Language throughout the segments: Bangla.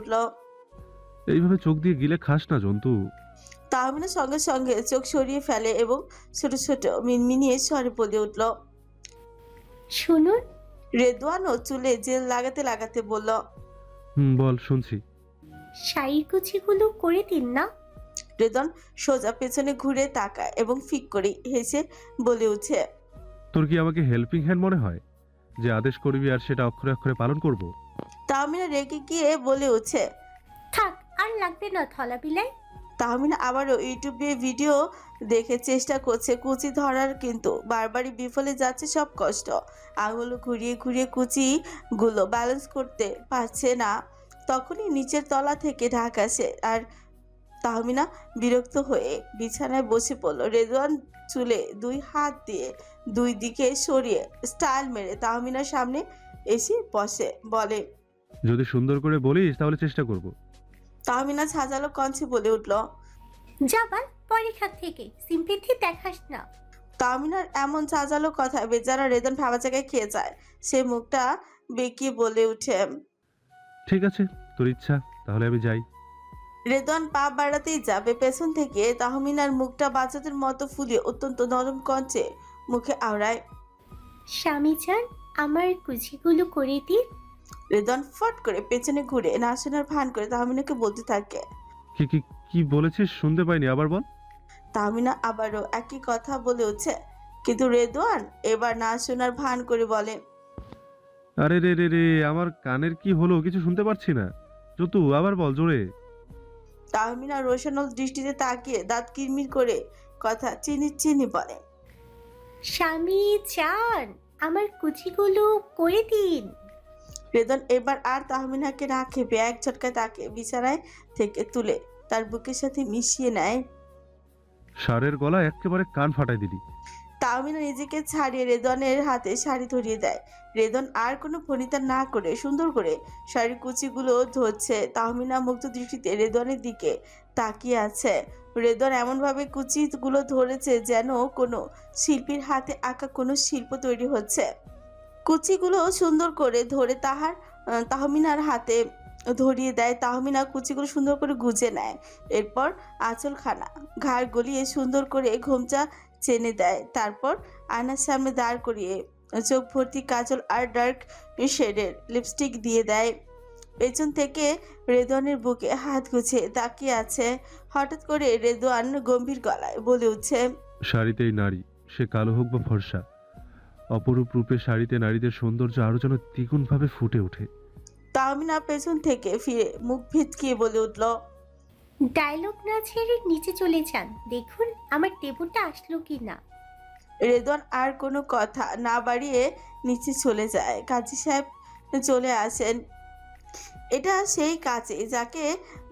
উঠল। এইভাবে চোখ দিয়ে গিলে খাস না জন্তু। তাহমিনা সঙ্গে সঙ্গে চোখ সরিয়ে ফেলে এবং ছোট ছোট মিনমিনিয়ে স্বরে বলে উঠল। শুনুন। রেদওয়ানও চুলে জেল লাগাতে লাগাতে বলল। বল, শুনছি। শাড়ির কুচিগুলো করে দিন না। রেদওয়ান সোজা পেছনে ঘুরে তাকায় এবং ফিক করে হেসে বলে উঠে। তোর কি আমাকে হেল্পিং হ্যান্ড মনে হয় যে আদেশ করবি আর সেটা অক্ষরে অক্ষরে পালন করব? তাহমিনা রেগে গিয়ে বলে উঠে। থাক, আর লাগবে না থলা বিলাই। তাহমিনা আবারও ইউটিউবে ভিডিও দেখে চেষ্টা করছে কুচি ধরার, কিন্তু বারবারই বিফলে যাচ্ছে সব কষ্ট। আঙুল ঘুরিয়ে ঘুরিয়ে কুচি গুলো ব্যালেন্স করতে পারছে না। তখনই নিচের তলা থেকে ঢাক আসে আর তাহমিনা বিরক্ত হয়ে বিছানায় বসে পড়ল। রেদওয়ান চুলে দুই হাত দিয়ে দুই দিকে সরিয়ে স্টাইল মেরে তাহমিনার সামনে এসে বসে বলে। যদি সুন্দর করে বলিস তাহলে চেষ্টা করব। তাহমিনা ঝাঁঝালো কণ্ঠে বলে উঠল। যাবাল পরীক্ষা থেকে সিম্পেথি দেখাস না। তাহমিনার এমন ঝাঁঝালো কথায় বেচারা রেদন ভাবা জায়গায় খেয়ে যায়। সে মুখটা বেঁকিয়ে বলে উঠে। ঠিক আছে, তোর ইচ্ছা, তাহলে আমি যাই। রেদন পা বাড়াতেই যাবে, পেছন থেকে তাহমিনার মুখটা বাচ্চাদের মতো ফুলিয়ে অত্যন্ত নরম কণ্ঠে মুখে আওড়ায়। স্বামী চান আমার কুচিগুলো করে দিন। রেদন ফট করে পেছনে ঘুরে না শোনার ভান করে তাহমিনাকে বলতে থাকে। কি কি কি বলেছিস শুনতে পাইনি, আবার বল। তাহমিনা আবারও একই কথা বলে উঠছে, কিন্তু রেদওয়ান এবার না শোনার ভান করে বলে। আরে রে রে রে, আমার কানের কি হলো, কিছু শুনতে পারছি না। যতু, আবার বল জোরে। তাহমিনা রোশানল দৃষ্টিতে তাকিয়ে দাঁত কিরমির করে কথা চিনি চিনি বলে। স্বামী চান আমার কুচিগুলো করে দিন। রেদন এবার আর তাহমিনাকে না খেপে এক ঝটকায় তাকে বিছানায় থেকে তুলে তার বুকের সাথে মিশিয়ে নেয়। ষাঁড়ের গলা একেবারে কান ফাটাই দিলি। তাহমিনা নিজেকে ছাড়িয়ে রেদনের হাতে শাড়ি ধরিয়ে দেয়। রেদন আর কোনো ফণিতা না করে সুন্দর করে শাড়ির কুচিগুলো ধরছে। তাহমিনা মুগ্ধ দৃষ্টিতে রেদনের দিকে তাকিয়ে আছে। রেদন এমনভাবে কুচিগুলো ধরেছে যেন কোনো শিল্পীর হাতে আঁকা কোনো শিল্প তৈরি হচ্ছে। কুচিগুলো সুন্দর করে ধরে তাহমিনার হাতে ধরিয়ে দেয়। তাহমিনা কুচিগুলো সুন্দর করে গুজে নেয়। এরপর আঁচলখানা ঘাড় গলিয়ে সুন্দর করে ঘোমচা চেনে দেয়। তারপর আয়নার সামনে দাঁড় করিয়ে চোখ ভর্তি কাজল আর ডার্ক শেডের লিপস্টিক দিয়ে দেয়। পেছন থেকে রেদওয়ানের বুকে হাত গুছে তাকিয়ে আছে। হঠাৎ করে রেদওয়ান গম্ভীর গলায় বলে উঠছে। শাড়িতেই নারী, সে কালো হোক বা ফর্সা, অপরূপ রূপে শাড়িতে নারীদের সৌন্দর্য আরো যেন দ্বিগুণভাবে ফুটে ওঠে। তাহমিনা পেছন থেকে ফিরে মুখ ভিতকিয়ে বলে উঠল। ডায়লগ না ছেড়ে নিচে চলে যান, দেখুন আমার টেবুলটা আসলো কি না। রেদওয়ান আর কোনো কথা না বাড়িয়ে নিচে চলে যায়। কাজী সাহেব চলে আসেন। এটা সেই কাজে যাকে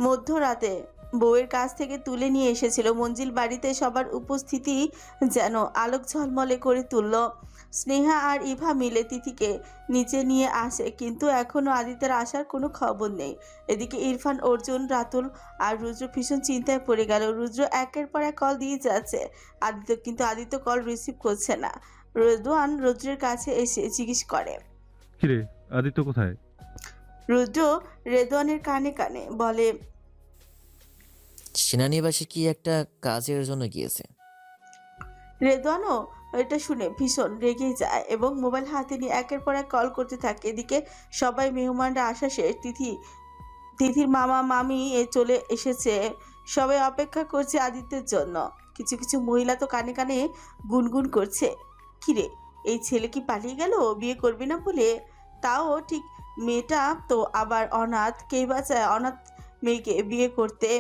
মধ্যরাতে বউয়ের কাছ থেকে তুলে নিয়ে এসেছিল। মঞ্জিল বাড়িতে সবার উপস্থিতি যেন আলোক ঝলমলে করে তুলল। স্নেহা আর ইভা মিলে তিথিকে নিচে নিয়ে আসে, কিন্তু এখনো আদিত্যের আসার কোনো খবর নেই। এদিকে ইরফান, অর্জুন, রাতুল আর রুদ্র ভীষণ চিন্তায় পড়ে গেল। রুদ্র একের পর এক কল দিয়ে যাচ্ছে কিন্তু আদিত্য কল রিসিভ করছে না। রেদওয়ান রুদ্রের কাছে এসে জিজ্ঞেস করে। কিরে, আদিত্য কোথায়? রুদ্র রেদওয়ানের কানে কানে বলে। সেনানিবাসে কি একটা কাজের জন্য গিয়েছে। রেদওয়ানও এটা শুনে ভীষণ রেগে যায় এবং মোবাইল হাতে নিয়ে একের পর এক কল করতে থাকে। এদিকে সবাই মেহমানরা আসা শেষ। তিথির মামা মামি চলে এসেছে। সবাই অপেক্ষা করছে আদিত্যের জন্য। কিছু কিছু মহিলা তো কানে কানে গুনগুন করছে, কিরে এই ছেলে কি পালিয়ে গেল বিয়ে করবে না বলে? তাও ঠিক, মেয়েটা তো আবার অনাথ, কেই বা চায় অনাথ মেয়েকে বিয়ে করতে?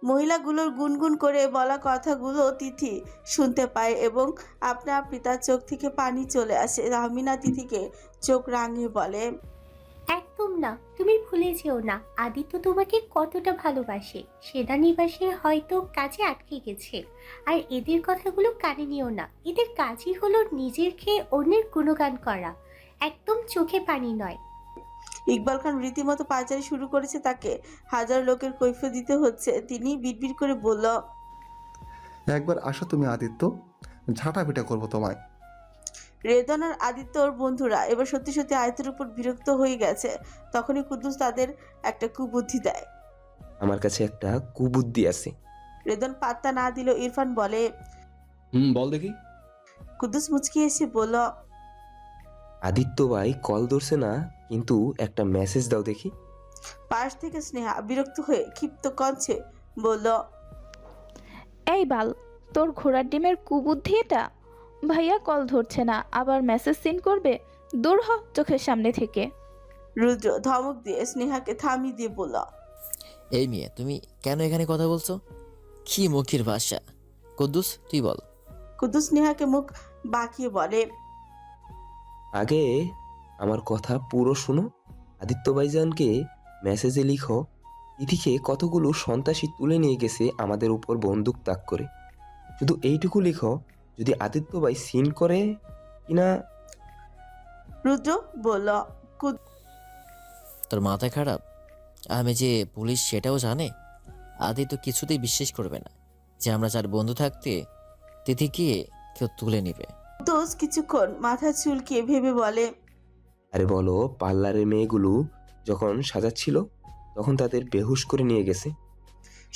মহিলাগুলোর গুনগুন করে বলা কথাগুলো তিথি শুনতে পায় এবং আপনা আপনি তার চোখ থেকে পানি চলে আসে। রামিনা তিথিকে চোখ রাঙিয়ে বলে। একদম না, তুমি ভুলে যেও না আদিত্য তোমাকে কতটা ভালোবাসে। সেনানিবাসে হয়তো কাজে আটকে গেছে, আর এদের কথাগুলো কানে নিও না। এদের কাজই হলো নিজের খেয়ে অন্যের গুণগান করা, একদম চোখে পানি নয়। ইকবাল খান রীতিমতো পাচারি শুরু করেছে, তাকে হাজার লোকের কৈফিয়ত দিতে হচ্ছে। তিনি বিড়বিড় করে বলল। একবার আসো তুমি আদিত্য, ঝাঁটা পিটা করবো তোমায়। রেদন আর আদিত্যর বন্ধুরা এবার সত্যি সত্যি আদিত্যের উপর বিরক্ত হয়ে গেছে। তখনই কুদ্দুস তাদের একটা কুবুদ্ধি দেয়। আমার কাছে একটা কুবুদ্ধি আছে। রেদন পাত্তা না দিল ইরফান বলে। বল দেখি। কুদ্দুস মুচকি এসে বলল, আদিত্য ভাই কল ধরছে না, কিন্তু একটা মেসেজ দাও দেখি। পাশ থেকে স্নেহা বিরক্ত হয়ে ক্ষিপ্ত কণ্ঠে বলল, এই বাল, তোর ঘোড়ার ডিমের কুবুদ্ধি এটা? ভাইয়া কল ধরছে না, আবার মেসেজ সিন করবে? দূর হ চোখের সামনে থেকে। রুদ্র ধমক দিয়ে স্নেহাকে থামিয়ে দিয়ে বলল, এই মেয়ে, তুমি কেন এখানে কথা বলছো? কি মুখের ভাষা? কুদ্দুস, তুই বল। কুদ্দুস স্নেহাকে মুখ বাঁকিয়ে বলে, আগে আমার কথা পুরো শুনো। আদিত্য ভাইজানকে মেসেজে লিখো, তিথিকে কতগুলো সন্ত্রাসী তুলে নিয়ে গেছে আমাদের উপর বন্দুক তাক করে। শুধু এইটুকু লিখো, যদি আদিত্য ভাই সিন করে কিনা। রুদ্র বলল, তোর মাথা খারাপ? আমি যে পুলিশ সেটাও জানে। আদি তো কিছুতেই বিশ্বাস করবে না যে আমরা চার বন্ধু থাকতে তিথিকে কেউ তুলে নিবে। কুদ্দুস কিছুক্ষণ মাথা চুলকিয়ে ভেবে বলে, আরে বলো, পার্লারের মেয়েগুলো যখন সাজাচ্ছিল তখন তাদের বেহুশ করে নিয়ে গেছে।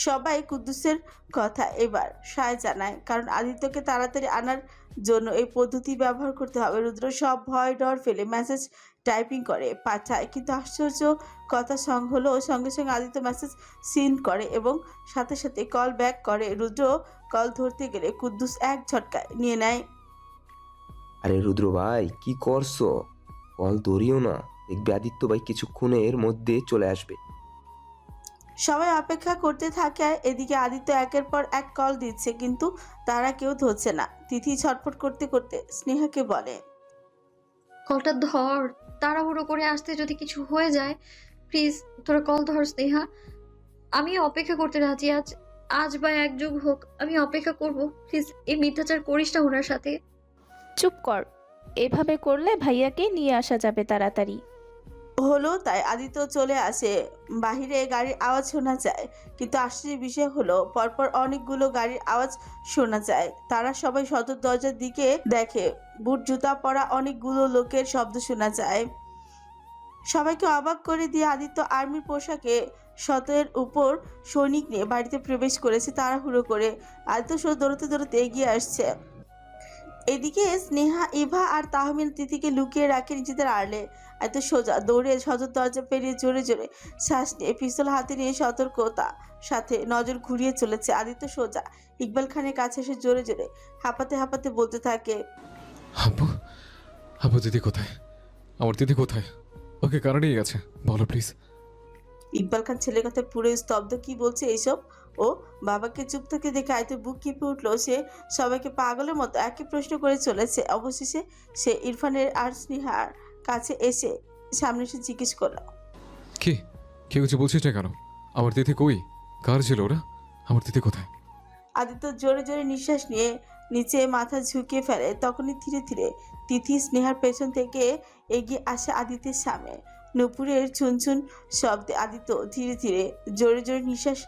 সবাই কুদ্দুসের কথা এবার সায় জানায়, কারণ আদিত্যকে তাড়াতাড়ি আনার জন্য এই পদ্ধতি ব্যবহার করতে হবে। রুদ্র সব ভয় ডর ফেলে মেসেজ টাইপিং করে পাঠায়, কিন্তু আশ্চর্য কথা হলো সঙ্গে সঙ্গে আদিত্য মেসেজ সিন করে এবং সাথে সাথে কল ব্যাক করে। রুদ্র কল ধরতে গেলে কুদ্দুস এক ঝটকায় নিয়ে নেয়। আরে রুদ্র ভাই, কি করছো? কল ধরিও না, দেখবে আদিত্য ভাই কিছুক্ষণের মধ্যে চলে আসবে। সবাই অপেক্ষা করতে থাকে। এদিকে আদিত্য একের পর এক কল দিচ্ছে, কিন্তু তারা কেউ ধরছে না। তিথি ছটফট করতে করতে স্নেহাকে বলে, কলটা ধর, তাড়াহুড়ো করে আসতে যদি কিছু হয়ে যায়। প্লিজ তোরা কল ধর স্নেহা। আমি অপেক্ষা করতে রাজি। আজ বা এক যুগ হোক, আমি অপেক্ষা করব। প্লিজ এই মিথ্যাচার করিস না ওনার সাথে। চুপ কর, এভাবে করলে ভাইয়াকে নিয়ে আসা যাবে তাড়াতাড়ি। হলো তাই আদিত্য চলে আসে। বাহিরে গাড়ির আওয়াজ শোনা যায়, কিন্তু আশ্চর্যের বিষয় হলো পরপর অনেকগুলো গাড়ির আওয়াজ শোনা যায়। তারা সবাই সদর দরজার দিকে দেখে, বুট জুতা পরা অনেকগুলো লোকের শব্দ শোনা যায়। সবাইকে অবাক করে দিয়ে আদিত্য আর্মির পোশাকে শতের উপর সৈনিক নিয়ে বাড়িতে প্রবেশ করেছে তাড়াহুড়ো করে। আদিত্য দৌড়তে দৌড়তে এগিয়ে আসছে। এদিকে স্নেহা, ইভা আর তাহমিনা তিথিকে লুকিয়ে রাখে নিজেদের আড়লে। এত সোজা দৌড়ে সদর দরজা পেরিয়ে জোরে জোরে শ্বাস নিয়ে পিস্তল হাতে নিয়ে সতর্কতা সাথে নজর ঘুরিয়ে চলেছে। আদিত্য সোজা ইকবাল খানের কাছে এসে জোরে জোরে হাঁপাতে হাঁপাতে বলতে থাকে, আব্বু, আব্বু দিদি কোথায়? আমার দিদি কোথায়? ওকে কারা নিয়ে গেছে? বলো প্লিজ। ইকবাল খান ছেলের কথা পুরো স্তব্ধ। কি বলছে এইসব? ও বাবাকে চুপ থেকে দেখে আয়তো বুক কেঁপে উঠলো। সে সবাইকে পাগলের মতো একই প্রশ্ন করে চলেছে। অবশেষে সে ইরফানের আর স্নেহার কাছে এসে সামনে এসে জিজ্ঞেস করলো, কি কেউ কিছু বলছিস না কেন? আমার দিদি কই? কার ছিল ওরা? আমার দিদি কোথায়? আদিত্য জোরে জোরে নিঃশ্বাস নিয়ে নিচে মাথা ঝুঁকিয়ে ফেলে। তখনই ধীরে ধীরে তিথি স্নেহার পেছন থেকে এগিয়ে আসে আদিত্যের সামনে। নুপুরের চুনচুন শব্দে আদিত্য ধীরে ধীরে জোরে জোরে নিঃশ্বাস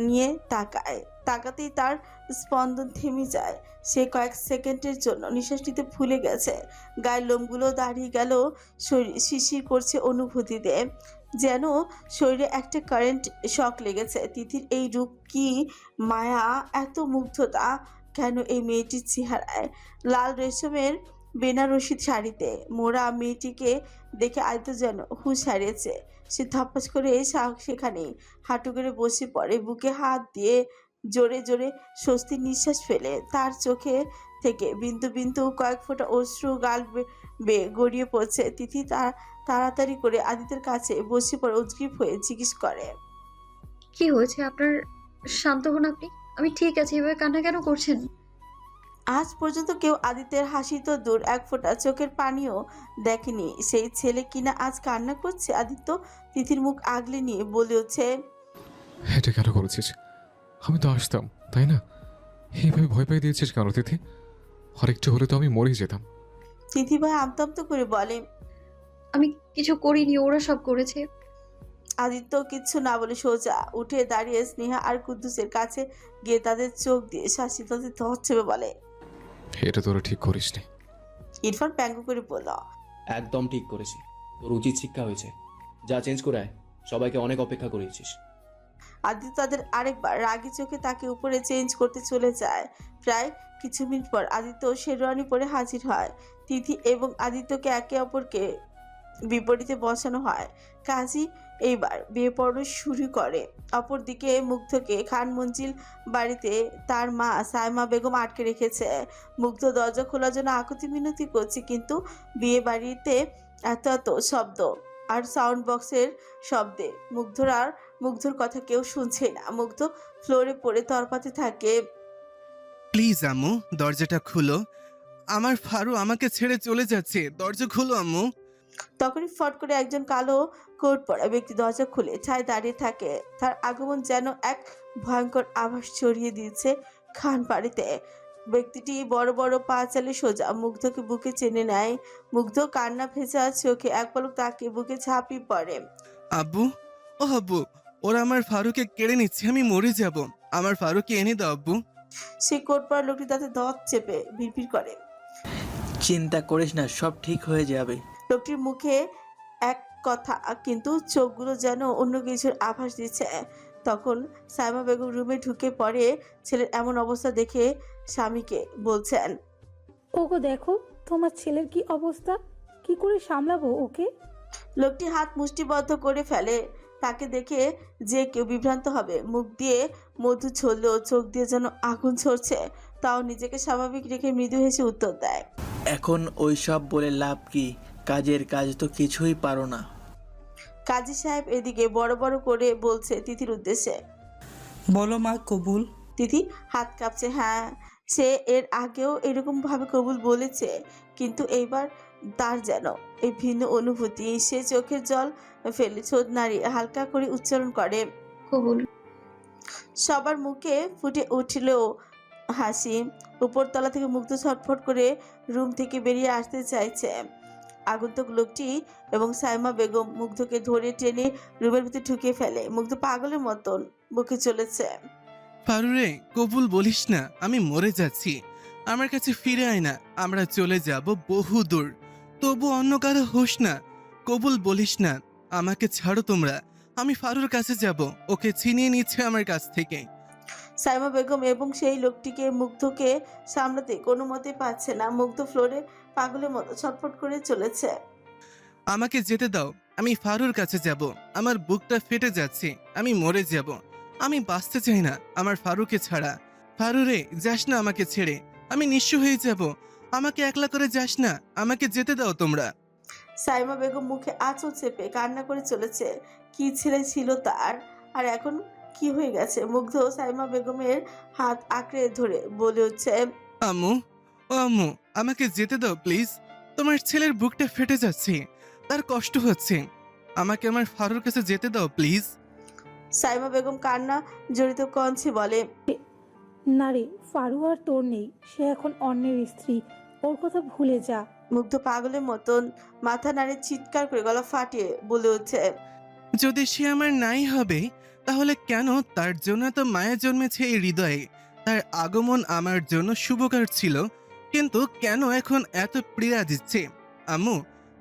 নিয়ে তাকায়। তাকাতেই তার স্পন্দন থেমে যায়। সে কয়েক সেকেন্ডের জন্য নিঃশ্বাস নিতে ভুলে গেছে। গায়ের লোমগুলো দাঁড়িয়ে গেল, শরীর শিরশির করছে অনুভূতিতে, যেন শরীরে একটা কারেন্ট শক লেগেছে। তিথির এই রূপ, কি মায়া, এত মুগ্ধতা কেন এই মেয়েটির চেহারায়? লাল রেশমের বেনারসি শাড়িতে মোড়া মেয়েটিকে দেখে আদিত্য যেন হুঁশ হারিয়েছে। সে ধপাস করে সেখানেই হাঁটু করে বসে পড়ে, বুকে হাত দিয়ে জোরে জোরে স্বস্তির নিঃশ্বাস ফেলে। তার চোখে থেকে বিন্দু বিন্দু কয়েক ফোঁটা অশ্রু গাল বেয়ে গড়িয়ে পড়ছে। তিথি তাড়াতাড়ি করে আদিত্যের কাছে বসে পড়ে উদ্গ্রীব হয়ে জিজ্ঞেস করে, কি হয়েছে আপনার? শান্ত হন আপনি। আমি ঠিক আছি, এভাবে কান্না কেন করছেন? আজ পর্যন্ত কেউ আদিত্যের হাসি তো দূর, এক ফোঁটা চোখের পানিও দেখেনি। সেই ছেলে কিনা আজ কান্না করছে। আদিত্য তিথির মুখ আগলে নিয়ে বলে উঠছে, এটা কেন করেছিস? আমি তো আসতাম, তাই না? এইভাবে ভয় পেয়ে দিয়েছিস কেন তিথি? আরেকটু হলে তো আমি মরেই যেতাম। তিথি ভাই আমতামত করে বলে, আমি কিছু করিনি, ওরা সব করেছে। আদিত্য কিচ্ছু না বলে সোজা উঠে দাঁড়িয়ে স্নেহা আর কুদ্দুসের কাছে গিয়ে তাদের চোখ দিয়ে শাসি তাদের ধরছে বলে, এটা তোরা ঠিক করিসনি। ইরফান ব্যঙ্গ করে বলল, একদম ঠিক করেছি, তোর উচিত শিক্ষা হয়েছে। যা চেঞ্জ করে আয়, সবাইকে অনেক অপেক্ষা করিয়েছিস। আদিত্য তাদের আরেকবার রাগি চোখে তাকে উপরে চেঞ্জ করতে চলে যায়। প্রায় কিছু মিনিট পর আদিত্য শেরওয়ানি পরে হাজির হয়। তিথি এবং আদিত্যকে একে অপরকে বিপরীতে বসানো হয়। কাজী এইবার বিয়ে পর্ব শুরু করে। অপরদিকে মুগ্ধকে খান মঞ্জিল বাড়িতে তার মা সাইমা বেগম আটকে রেখেছে। মুগ্ধ দরজা খোলার জন্য আকুতি মিনতি করছে, কিন্তু বিয়ে বাড়িতে এত এত শব্দ আর সাউন্ড বক্সের শব্দে মুগ্ধর কথা কেউ শুনছে না। মুগ্ধ ফ্লোরে পড়ে তরপাতে থাকে। প্লিজ আম্মু, দরজাটা খুলো। আমার ফারু আমাকে ছেড়ে চলে যাচ্ছে, দরজা খুলো আম্মু। তখনই ফট করে একজন কালো কোট পরা ব্যক্তি দরজা খুলে ছায় দাঁড়িয়ে থাকে। তার আগমন যেন এক ভয়ঙ্কর আভাস ছড়িয়ে দিয়েছে খান বাড়িতে। ব্যক্তিটি বড় বড় পা চালে সোজা মুগ্ধকে বুকে চেনে নেয়। মুগ্ধ কান্না ভেজা চোখে এক পলক তাকে বুকে ঝাঁপিয়ে পড়ে। আব্বু, ও আব্বু, ওরা আমার ফারুকে কেড়ে নিচ্ছে, আমি মরে যাব। আমার ফারুকে এনে দাও আব্বু। সেই কোট পরা লোকটি তাতে দাঁত চেপে বিড়বিড় করে। চিন্তা করিস না, সব ঠিক হয়ে যাবে। লোকটির মুখে এক কথা, কিন্তু চোখগুলো যেন অন্য কিছুর আভাস দিচ্ছে। তখন সাইমা বেগম রুমে ঢুকে পড়ে। ছেলের এমন অবস্থা দেখে স্বামীকে বলছেন, ওগো দেখো তোমার ছেলের কি অবস্থা, কি করে সামলাবো ওকে। লোকটি হাত মুষ্টিবদ্ধ করে ফেলে। তাকে দেখে যে কেউ বিভ্রান্ত হবে। মুখ দিয়ে মধু ছড়লেও চোখ দিয়ে যেন আগুন ঝরছে। তাও নিজেকে স্বাভাবিক রেখে মৃদু হেসে উত্তর দেয়, এখন ওই সব বলে লাভ কি, কাজের কাজ তো কিছুই পারো না। কাজী সাহেব এদিকে বড় বড় করে বলছে তিথির উদ্দেশ্যে, বলো মা কবুল। তিথি হাত কাঁপছে। হ্যাঁ, সে এর আগেও এরকম ভাবে কবুল বলেছে, কিন্তু এইবার তার যেন এই ভিন্ন অনুভূতি। সে চোখের জল ফেলে ছোট নাড়িয়ে হালকা করে উচ্চারণ করে, কবুল। সবার মুখে ফুটে উঠল হাসি। উপরতলা থেকে মুগ্ধ ছটফট করে রুম থেকে বেরিয়ে আসতে চাইছে। আগন্তুক লোকটি এবং সাইমা বেগম মুগ্ধকে ধরে টেনে রুমের ভিতরে ঢুকিয়ে ফেলে। মুগ্ধ পাগলের মতন বকে চলেছে, ফারু রে, কবুল বলিস না, আমি মরে যাচ্ছি। আমার কাছে ফিরে আয় না, আমরা চলে যাব বহু দূর। তবু অন্য কারো হোস না, কবুল বলিস না। আমাকে ছাড়ো তোমরা, আমি ফারুর কাছে যাব, ওকে ছিনিয়ে নিচ্ছে আমার কাছ থেকে। সাইমা বেগম এবং সেই লোকটিকে মুগ্ধকে সামলাতে কোনো মতে পাচ্ছে না। মুগ্ধ ফ্লোরে পাগলের মতো ছটফট করে চলেছে। আমাকে যেতে দাও, আমি ফারুর কাছে যাব। আমার বুকটা ফেটে যাচ্ছে, আমি মরে যাব। আমি বাঁচতে চাই না আমার ফারুকে ছাড়া। ফারু রে, যাস না আমাকে ছেড়ে, আমি নিঃস্ব হয়ে যাব। আমাকে একলা করে যাস না, আমাকে যেতে দাও তোমরা। সাইমা বেগম মুখে আঁচল চেপে কান্না করে চলেছে। কি ছেলে ছিল তার, আর এখন কি হয়ে গেছে। মুগ্ধ সাইমা বেগমের হাত আঁকড়ে ধরে বলে উঠছে, আম্মু, ও আম্মু, আমাকে যেতে দাও প্লিজ। তোমার ছেলের বুকটা ফেটে যাচ্ছে, তার কষ্ট হচ্ছে। আমাকে আমার ফারুর কাছে যেতে দাও প্লিজ। সাইমা বেগম কান্না জড়িত কণ্ঠে বলে, না রে, ফারু আর তোর নেই, সে এখন অন্যের স্ত্রী, ওর কথা ভুলে যা। মুগ্ধ পাগলের মতন মাথা নাড়ে চিৎকার করে গলা ফাটিয়ে বলে উঠছে, যদি সে আমার নাই হবে, তাহলে কেন তার জন্য এত মায়া জন্মেছে এই হৃদয়ে। তার আগমন আমার জন্য শুভকার ছিল, কিন্তু কেন এখন এত পীড়া দিচ্ছে। আম্মু,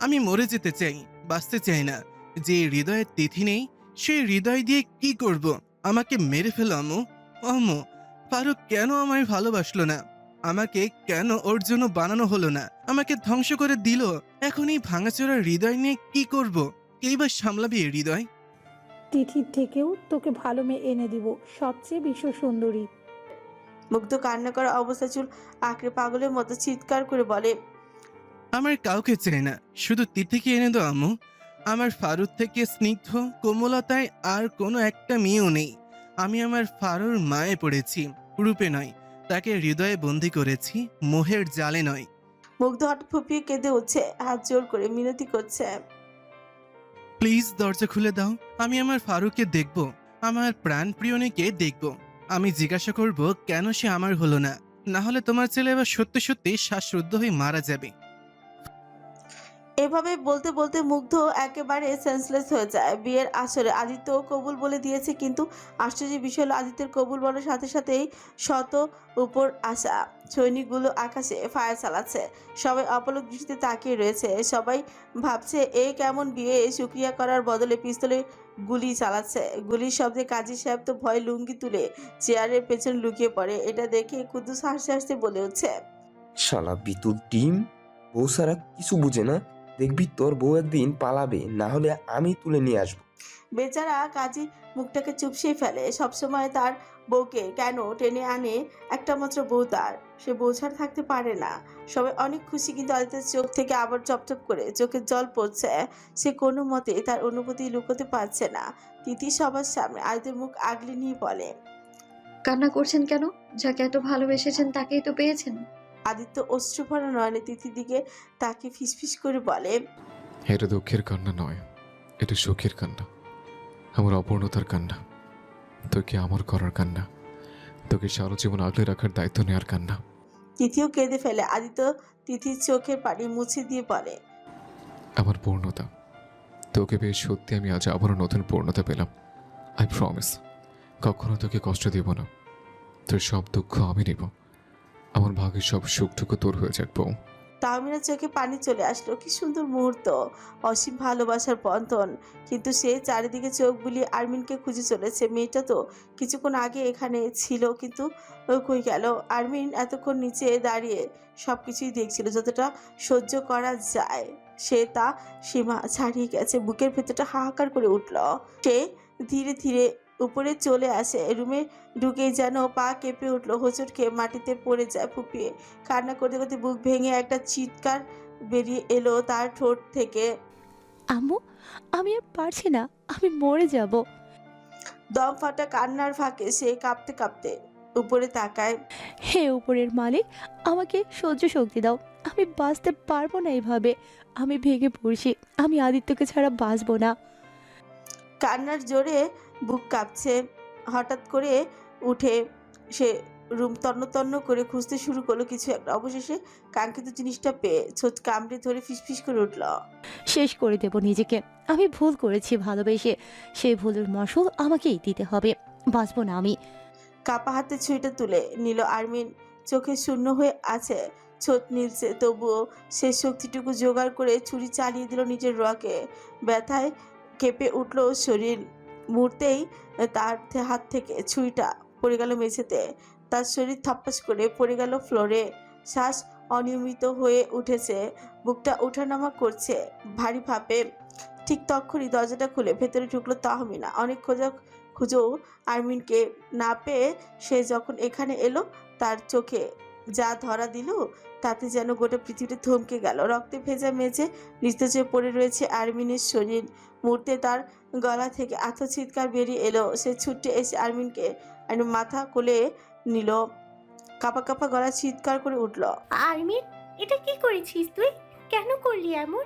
আমি মরে যেতে চাই, বাঁচতে চাই না। যে হৃদয়ে তিথি নেই, সেই হৃদয় দিয়ে কি করব? আমাকে মেরে ফেলো আম্মু। আম্মু, ফারুক কেন আমায় ভালোবাসলো না? আমাকে কেন ওর জন্য বানানো হলো না? আমাকে ধ্বংস করে দিল। এখন এই ভাঙাচোরা হৃদয় নিয়ে কি করব? কেই বা সামলাবি এই হৃদয়? তিথির থেকেও তোকে ভালো মেয়ে এনে দিব, সবচেয়ে বিশ্ব সুন্দরী। মুগ্ধ কান্না করা অবস্থা চুল আঁকড়ে পাগলের মতো চিৎকার করে বলে, আমার কাউকে চাই না, শুধু তিথিকে এনে দাও আম্মু। আমার ফারুক থেকে স্নিগ্ধ কোমলতায় আর কোনো একটা মেয়েও নেই। আমি আমার ফারুর মায়ে পড়েছি, রূপে নয়। তাকে হৃদয়ে বন্দি করেছি, মোহের জালে নয়। মুগ্ধ হঠাৎ ফুপিয়ে কেঁদে উঠছে, হাত জোর করে মিনতি করছে, প্লিজ দরজা খুলে দাও। আমি আমার ফারুককে দেখব, আমার প্রাণ প্রিয়নীকে দেখব। আমি জিজ্ঞাসা করব কেন সে আমার হলো না। না হলে তোমার ছেলে এবার সত্যি সত্যি শ্বাসরুদ্ধ হয়ে মারা যাবে। এভাবে বলতে বলতে মুগ্ধ একেবারে সেন্সলেস হয়ে যায়। বিয়ের আসরে আদিত্য কবুল বলে দিয়েছে, কিন্তু আশ্চর্যের বিষয় হলো আদিত্যের কবুল বলার সাথে সাথেই শত উপর আসা সৈনিকগুলো আকাশে ফায়ার চালাচ্ছে। সবাই অপলক দৃষ্টিতে তাকিয়ে রয়েছে। সবাই ভাবছে এ কেমন বিয়ে, শুক্রিয়া করার বদলে পিস্তলে গুলি চালাচ্ছে। গুলির শব্দে কাজী সাহেব তো ভয় লুঙ্গি তুলে চেয়ারের পেছনে লুকিয়ে পড়ে। এটা দেখে কুদ্দুস হাসতে হাসতে বলে উঠছে, শালা বিতুর টিম, বউ সারা কিছু বুঝে না। দেখবি তোর বউ একদিন পালাবে, না হলে আমি তুলে নিয়ে আসবো। বেচারা কাজী মুখটাকে চুপসেই ফেলে। সবসময় তার বউকে কেন টেনে আনে, একটা মাত্র বউ তার, সে বউ ছাড়া থাকতে পারে না। সবাই অনেক খুশি, কিন্তু আদিত্যের চোখ থেকে আবার চপচপ করে চোখের জল পড়ছে। সে কোনো মতে তার অনুভূতি লুকোতে পারছে না। তিথি সবার সামনে আদিত্যের মুখ আগলে নিয়ে বলে, কান্না করছেন কেন? যাকে এত ভালোবেসেছেন তাকেই তো পেয়েছেন। আদিত্য অশ্রুভরা নয়নে তিথির দিকে তাকে ফিসফিস করে বলে, এটা দুঃখের কান্না নয়, এটা সুখের কান্না, আমার অপূর্ণতার কান্না, তোকে আমার করার কান্না, তোকে সারা জীবন আগলে রাখার দায়িত্ব নেওয়ার কান্না। তিথিও কেঁদে ফেলে। আদিত্য তিথির চোখের পানি মুছে দিয়ে বলে, আমার পূর্ণতা, তোকে পেয়ে সত্যি আমি আজ আবারও নতুন পূর্ণতা পেলাম। আই প্রমিস কখনো তোকে কষ্ট দেব না, তোর সব দুঃখ আমি নেব, আমার ভাগের সব সুখটুকু তোর হয়ে যাক বউ। তাহমিনার চোখে পানি চলে আসলো। কি সুন্দর মুহূর্ত, অসীম ভালোবাসার বন্ধন। কিন্তু সে চারিদিকে চোখ বুলিয়ে আরমিনকে খুঁজে চলেছে। মেয়েটা তো কিছুক্ষণ আগে এখানে ছিল, কিন্তু ও কই গেল? আরমিন এতক্ষণ নিচে দাঁড়িয়ে সবকিছুই দেখছিল, যতটা সহ্য করা যায়। সে তা সীমা ছাড়িয়ে গেছে। বুকের ভেতরটা হাহাকার করে উঠল। সে ধীরে ধীরে উপরে চলে আসে। রুমে ঢুকেই যেন পা কেঁপে উঠলো, হোঁচট খেয়ে মাটিতে পড়ে যায় ফুপিয়ে। কান্না করতে করতে বুক ভেঙে একটা চিৎকার বেরিয়ে এলো তার ঠোঁট থেকে। আম্মু, আমি আর পারছি না, আমি মরে যাব। দম ফাটা কান্নার ফাঁকে সে কাঁপতে কাঁপতে উপরে তাকায়। হে উপরের মালিক, আমাকে সহ্য শক্তি দাও, আমি বাঁচতে পারবো না এভাবে, আমি ভেঙে পড়ছি, আমি আদিত্যকে ছাড়া বাঁচবো না। কান্নার জোরে বুক কাঁপছে। হঠাৎ করে উঠে সে রুম তন্ন তন্ন করে খুঁজতে শুরু করলো কিছু একটা। অবশেষে কাঙ্ক্ষিত জিনিসটা পেয়ে ছোট কামড়ে ধরে ফিসফিস করে উঠল, শেষ করে দেব নিজেকে, আমি ভুল করেছি ভালোবেসে, সেই ভুলের মাসুল আমাকেই দিতে হবে, বাঁচবো না আমি। কাপা হাতে ছুরিটা তুলে নিল আরমিন। চোখে শূন্য হয়ে আছে, ছোট নীলছে, তবুও সে শক্তিটুকু জোগাড় করে ছুরি চালিয়ে দিল নিজের রকে। ব্যথায় কেঁপে উঠল শরীর। মুহূর্তেই তার হাত থেকে ছুরিটা পড়ে গেল মেঝেতে। তার শরীর থাপ্পাস করে পড়ে গেল ফ্লোরে। শ্বাস অনিয়মিত হয়ে উঠেছে, বুকটা ওঠানামা করছে ভারী ভাবে। ঠিক তখনই দরজাটা খুলে ভেতরে ঢুকলো তাহমিনা। অনেক খুঁজেও আরমিনকে না পেয়ে সে যখন এখানে এলো, তার চোখে যা ধরা দিল তাতে যেন গোটা পৃথিবীটা থমকে গেল। রক্তে ভেজা মেঝে নিস্তেজ হয়ে পড়ে রয়েছে আরমিনের শরীর। মুহূর্তে তার গলা থেকে আত্মচিৎকার বেরিয়ে এলো। সে ছুটে এসে আরমিনকে মাথা কোলে নিল। কাঁপা কাঁপা গলা চিৎকার করে উঠল, আরমিন, এটা কি করেছিস তুই? কেন করলি এমন?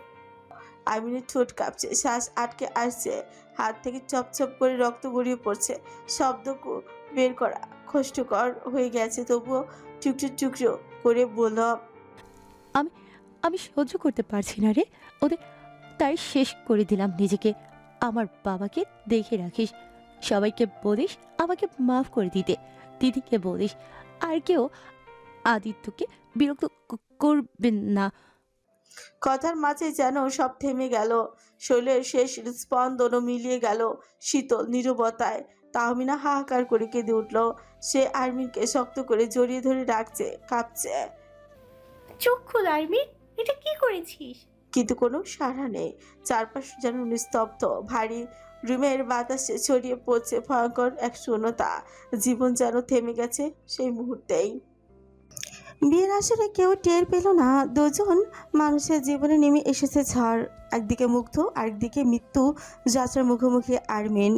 আরমিনের ঠোঁট কাঁপছে, শ্বাস আটকে আসছে, হাত থেকে চপচপ করে রক্ত গড়িয়ে পড়ছে। শব্দ বের করা কষ্টকর হয়ে গেছে, তবুও টুকরো টুকরো করে বলল, আমি সহ্য করতে পারছি না রে ওদের, তাই শেষ করে দিলাম নিজেকে। আমার বাবাকে দেখে রাখিস, সবাইকে বলিস আমাকে মাফ করে দিতে, দিদিকে বলিস, আর কেউ আদিত্যকে বিরক্ত করবেন না। কথার মাঝে যেন সব থেমে গেল। শরীরের শেষ স্পন্দনও মিলিয়ে গেল শীতল নীরবতায়। তাহমিনা হাহাকার করে কেঁদে উঠল। সে আরমিনকে শক্ত করে জড়িয়ে ধরে ডাকছে, কাঁপছে, চোখ খোল আরমিন, এটা কি করেছিস? কিন্তু কোনো সাড়া নেই। চারপাশ যেন নিস্তব্ধ। ভারী রুমের বাতাসে ছড়িয়ে পড়ছে ভয়ঙ্কর এক শূন্যতা। জীবন যেন থেমে গেছে সেই মুহূর্তেই। বিয়ের আসরে কেউ টের পেল না, দুজন মানুষের জীবনে নেমে এসেছে ঝড়। একদিকে মুগ্ধ, আরেকদিকে মৃত্যু যাত্রার মুখোমুখি আরমিন।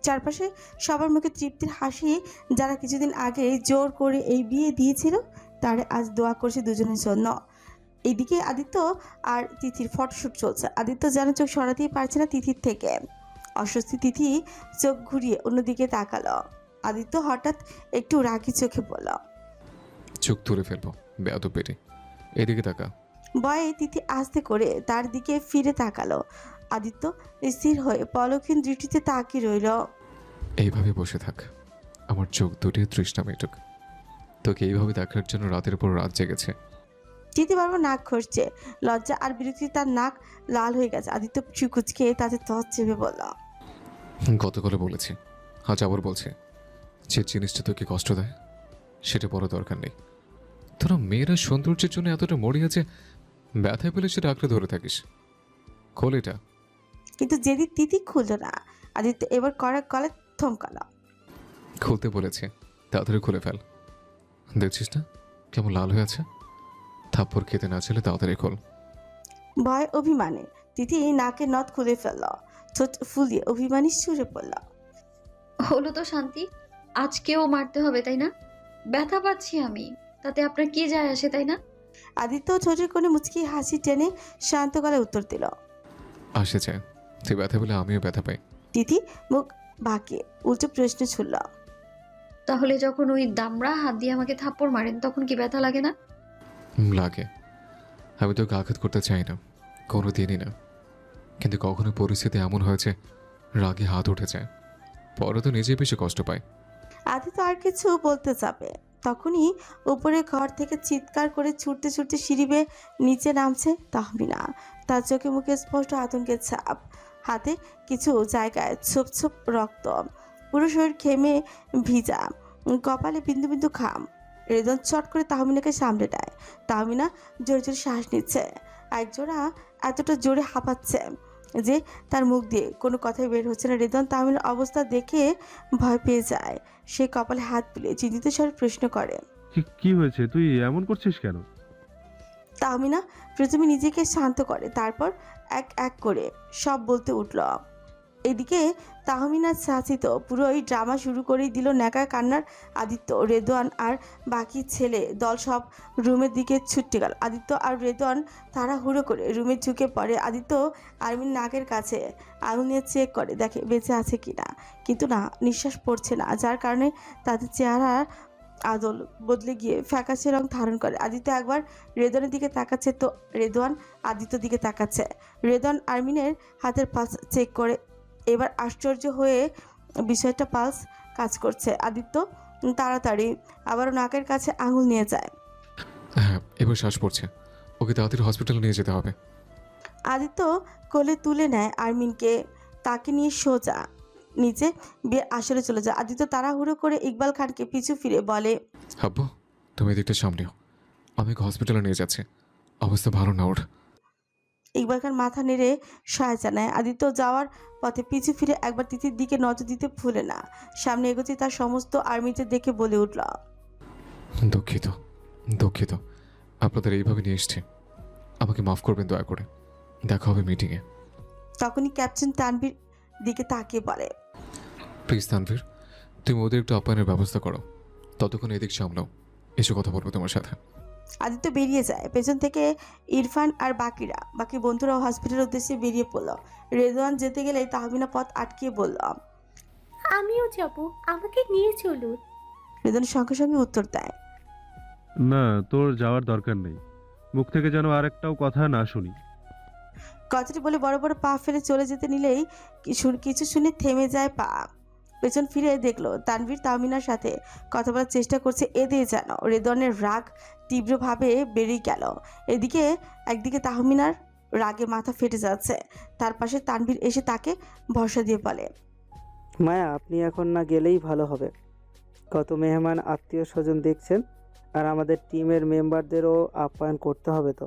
চারপাশে সবার মুখে তৃপ্তির হাসি। যারা কিছুদিন আগে জোর করে এই বিয়ে দিয়েছিল, তারা আজ দোয়া করছে দুজনের জন্য। এইদিকে আদিত্য আর তিথির ফটোশ্যুট চলছে। আদিত্য যেন চোখ সরাতেই পারছে না তিথির থেকে। অস্বস্তি তিথি চোখ ঘুরিয়ে অন্যদিকে তাকালো। আদিত্য হঠাৎ একটু রাগি চোখে বলল, চোখ তুলে ফেলবো বেয়াদব বেটি, এদিকে তাকা। ভয়ে তিথি আস্তে করে তার দিকে ফিরে তাকালো। আদিত্য স্থির হয়ে পলকহীন দৃষ্টিতে তাকিয়ে রইল। এইভাবে বসে থাক, আমার চোখ দুটি তৃষ্ণা মেটুক। তোকে এইভাবে দেখার জন্য রাতের পর রাত জেগেছে। তিথি বারবার নাক ঘষছে, লজ্জা আর বিরক্তি তার নাক লাল হয়ে গেছে। আদিত্য চুকুচকে তাতে তৎ চেপে বলল, গতকালও বলেছি, আজ আবার বলছি, যে জিনিসটা তোকে কষ্ট দেয় সেটা বড় দরকার নেই। তোরা মেয়েরা সৌন্দর্যের জন্য এতটা মরে আছে, ব্যথায় পেলে সেটা আঁকড়ে ধরে থাকিস। খোল এটা। কিন্তু যেদিন তিথি খুলল না, আদিত্য এবার কড়া গলায় থমকালো। খুলতে বলেছে, তাড়াতাড়ি খুলে ফেল। দেখছিস না কেমন লাল হয়ে আছে? থাপ্পড় খেতে না ছেলে, তাড়াতাড়ি খোল। ভয় অভিমানে তিথি নাকের নথ খুলে ফেলল, ঠোঁট ফুলিয়ে অভিমানী সুরে পড়ল, হলো তো শান্তি, আজকেও মারতে হবে তাই না? ব্যথা পাচ্ছি আমি, তাতে আপনার কি যায় আসে তাই না? আদিত্য ঠোঁটের কোণে মুচকি হাসি টেনে শান্ত গলায় উত্তর দিল। আসে যায়, তুই ব্যথা পেলে আমিও ব্যথা পাই। তিথি মুখ বাঁকিয়ে উল্টো প্রশ্ন ছুড়ল, তাহলে যখন ওই দামড়া হাত দিয়ে আমাকে থাপ্পড় মারেন তখন কি ব্যথা লাগে না? লাগে। আমি তোকে আঘাত করতে চাই না, কোনো দিনই না, কিন্তু কখনো পরিস্থিতি এমন হয়েছে রাগে হাত উঠে যায়, পরে তো নিজেই বেশি কষ্ট পায়। আদিত্য আর কিছু বলতে যাবে, তখনই উপরে ঘর থেকে চিৎকার করে ছুটতে ছুটতে সিঁড়ি বেয়ে নিচে নামছে তাহমিনা। তার চোখে মুখে স্পষ্ট আতঙ্কের ছাপ, হাতে কিছু জায়গায় ছোপ ছোপ রক্ত, পুরো শরীর ঘেমে ভিজা, কপালে বিন্দু বিন্দু ঘাম। রেদন চট করে তাহমিনাকে সামলে নেয়। তাহমিনা জোরে জোরে শ্বাস নিচ্ছে, একজোড়া এতটা জোরে হাঁপাচ্ছে যে তার মুখ দিয়ে কোনো কথাই বের হচ্ছে না। রেদন তাহমিনার অবস্থা দেখে ভয় পেয়ে যায়। সে কপালে হাত বুলিয়ে চিন্তিত স্বরে প্রশ্ন করে, কি হয়েছে? তুই এমন করছিস কেন? তাহমিনা প্রথমে নিজেকে শান্ত করে, তারপর এক এক করে সব বলতে উঠল। এদিকে তাহমিনার চাচি তো পুরোই ড্রামা শুরু করেই দিল। ন্যাকা কান্নার আদিত্য, রেদওয়ান আর বাকি ছেলে দল সব রুমের দিকে ছুটে গেল। আদিত্য আর রেদওয়ান তাড়াহুড়ো করে রুমে ঢুকে পড়ে। আদিত্য আর্মির নাকের কাছে আঙুল নিয়ে চেক করে, দেখে বেঁচে আছে কিনা, কিন্তু না, নিঃশ্বাস পড়ছে না, যার কারণে তাদের চেহারা আদল বদলে গিয়ে ফ্যাকাশে রং ধারণ করে। আদিত্য একবার রেদওয়ানের দিকে তাকাচ্ছে, তো রেদওয়ান আদিত্যর দিকে তাকাচ্ছে। রেদওয়ান আর্মিনের হাতের পালস চেক করে, এবার আশ্চর্য হয়ে বিষয়টা পালস কাজ করছে। আদিত্য তাড়াতাড়ি আবারও নাকের কাছে আঙুল নিয়ে যায়। হ্যাঁ, এবার শ্বাস পড়ছে, ওকে তাড়াতাড়ি হসপিটালে নিয়ে যেতে হবে। আদিত্য কোলে তুলে নেয় আর্মিনকে, তাকে নিয়ে সোজা নিচে বিয়ের আসরে চলে যায়। আদিত্য তাড়াহুড়ো করে ইকবাল খানকে পিছু ফিরে বলে, হাব্বু, তুমি এদিকটা সামনেও, আমি ওকে হসপিটালে নিয়ে যাচ্ছি, অবস্থা ভালো না ওর। ইকবাল খান মাথা নেড়ে সহায় জানায়। আদিত্য যাওয়ার পথে পিছু ফিরে একবার তিথির দিকে নজর দিতে ভুলে না। সামনে এগোতে তার সমস্ত আর্মিদের দেখে বলে উঠল, দুঃখিত দুঃখিত, আপনাদের এইভাবে নিয়ে এসছি, আমাকে মাফ করবেন দয়া করে, দেখা হবে মিটিংয়ে। তখনই ক্যাপ্টেন তানভীর দিকে তাকিয়ে বলে, প্লিজ তানভীর, তুমি ওদের একটু আপ্যায়নের ব্যবস্থা করো, ততক্ষণ এদিক সামলাও, এসে কথা বলবো তোমার সাথে। আদিত্য বেরিয়ে যায়। পেছন থেকে ইরফান আর বাকি বন্ধুরাও হসপিটালের উদ্দেশ্যে বেরিয়ে পড়ল। রেদওয়ান যেতে গেলে তাহমিনা পথ আটকিয়ে বলল, আমিও যাব, আমাকে নিয়ে চলুন। রেদওয়ান সঙ্গে সঙ্গে উত্তর দেয়, না, তোর যাওয়ার দরকার নেই, মুখ থেকে যেন আর একটাও কথা না শুনি। কথাটি বলে বড় বড় পা ফেলে চলে যেতে নিলেই কিছু শুনে থেমে যায় পা। পেছন ফিরে দেখলো তানভীর তাহমিনার সাথে কথা বলার চেষ্টা করছে। এদের যেন রেদওয়ানের রাগ তীব্রভাবে বেড়ে গেল। একদিকে তাহমিনার রাগে মাথা ফেটে যাচ্ছে, তার পাশে তানভীর এসে তাকে ভরসা দিয়ে বলে, মায়া, আপনি এখন না গেলেই ভালো হবে, কত মেহমান আত্মীয় স্বজন দেখছেন, আর আমাদের টিমের মেম্বারদেরও আপ্যায়ন করতে হবে তো।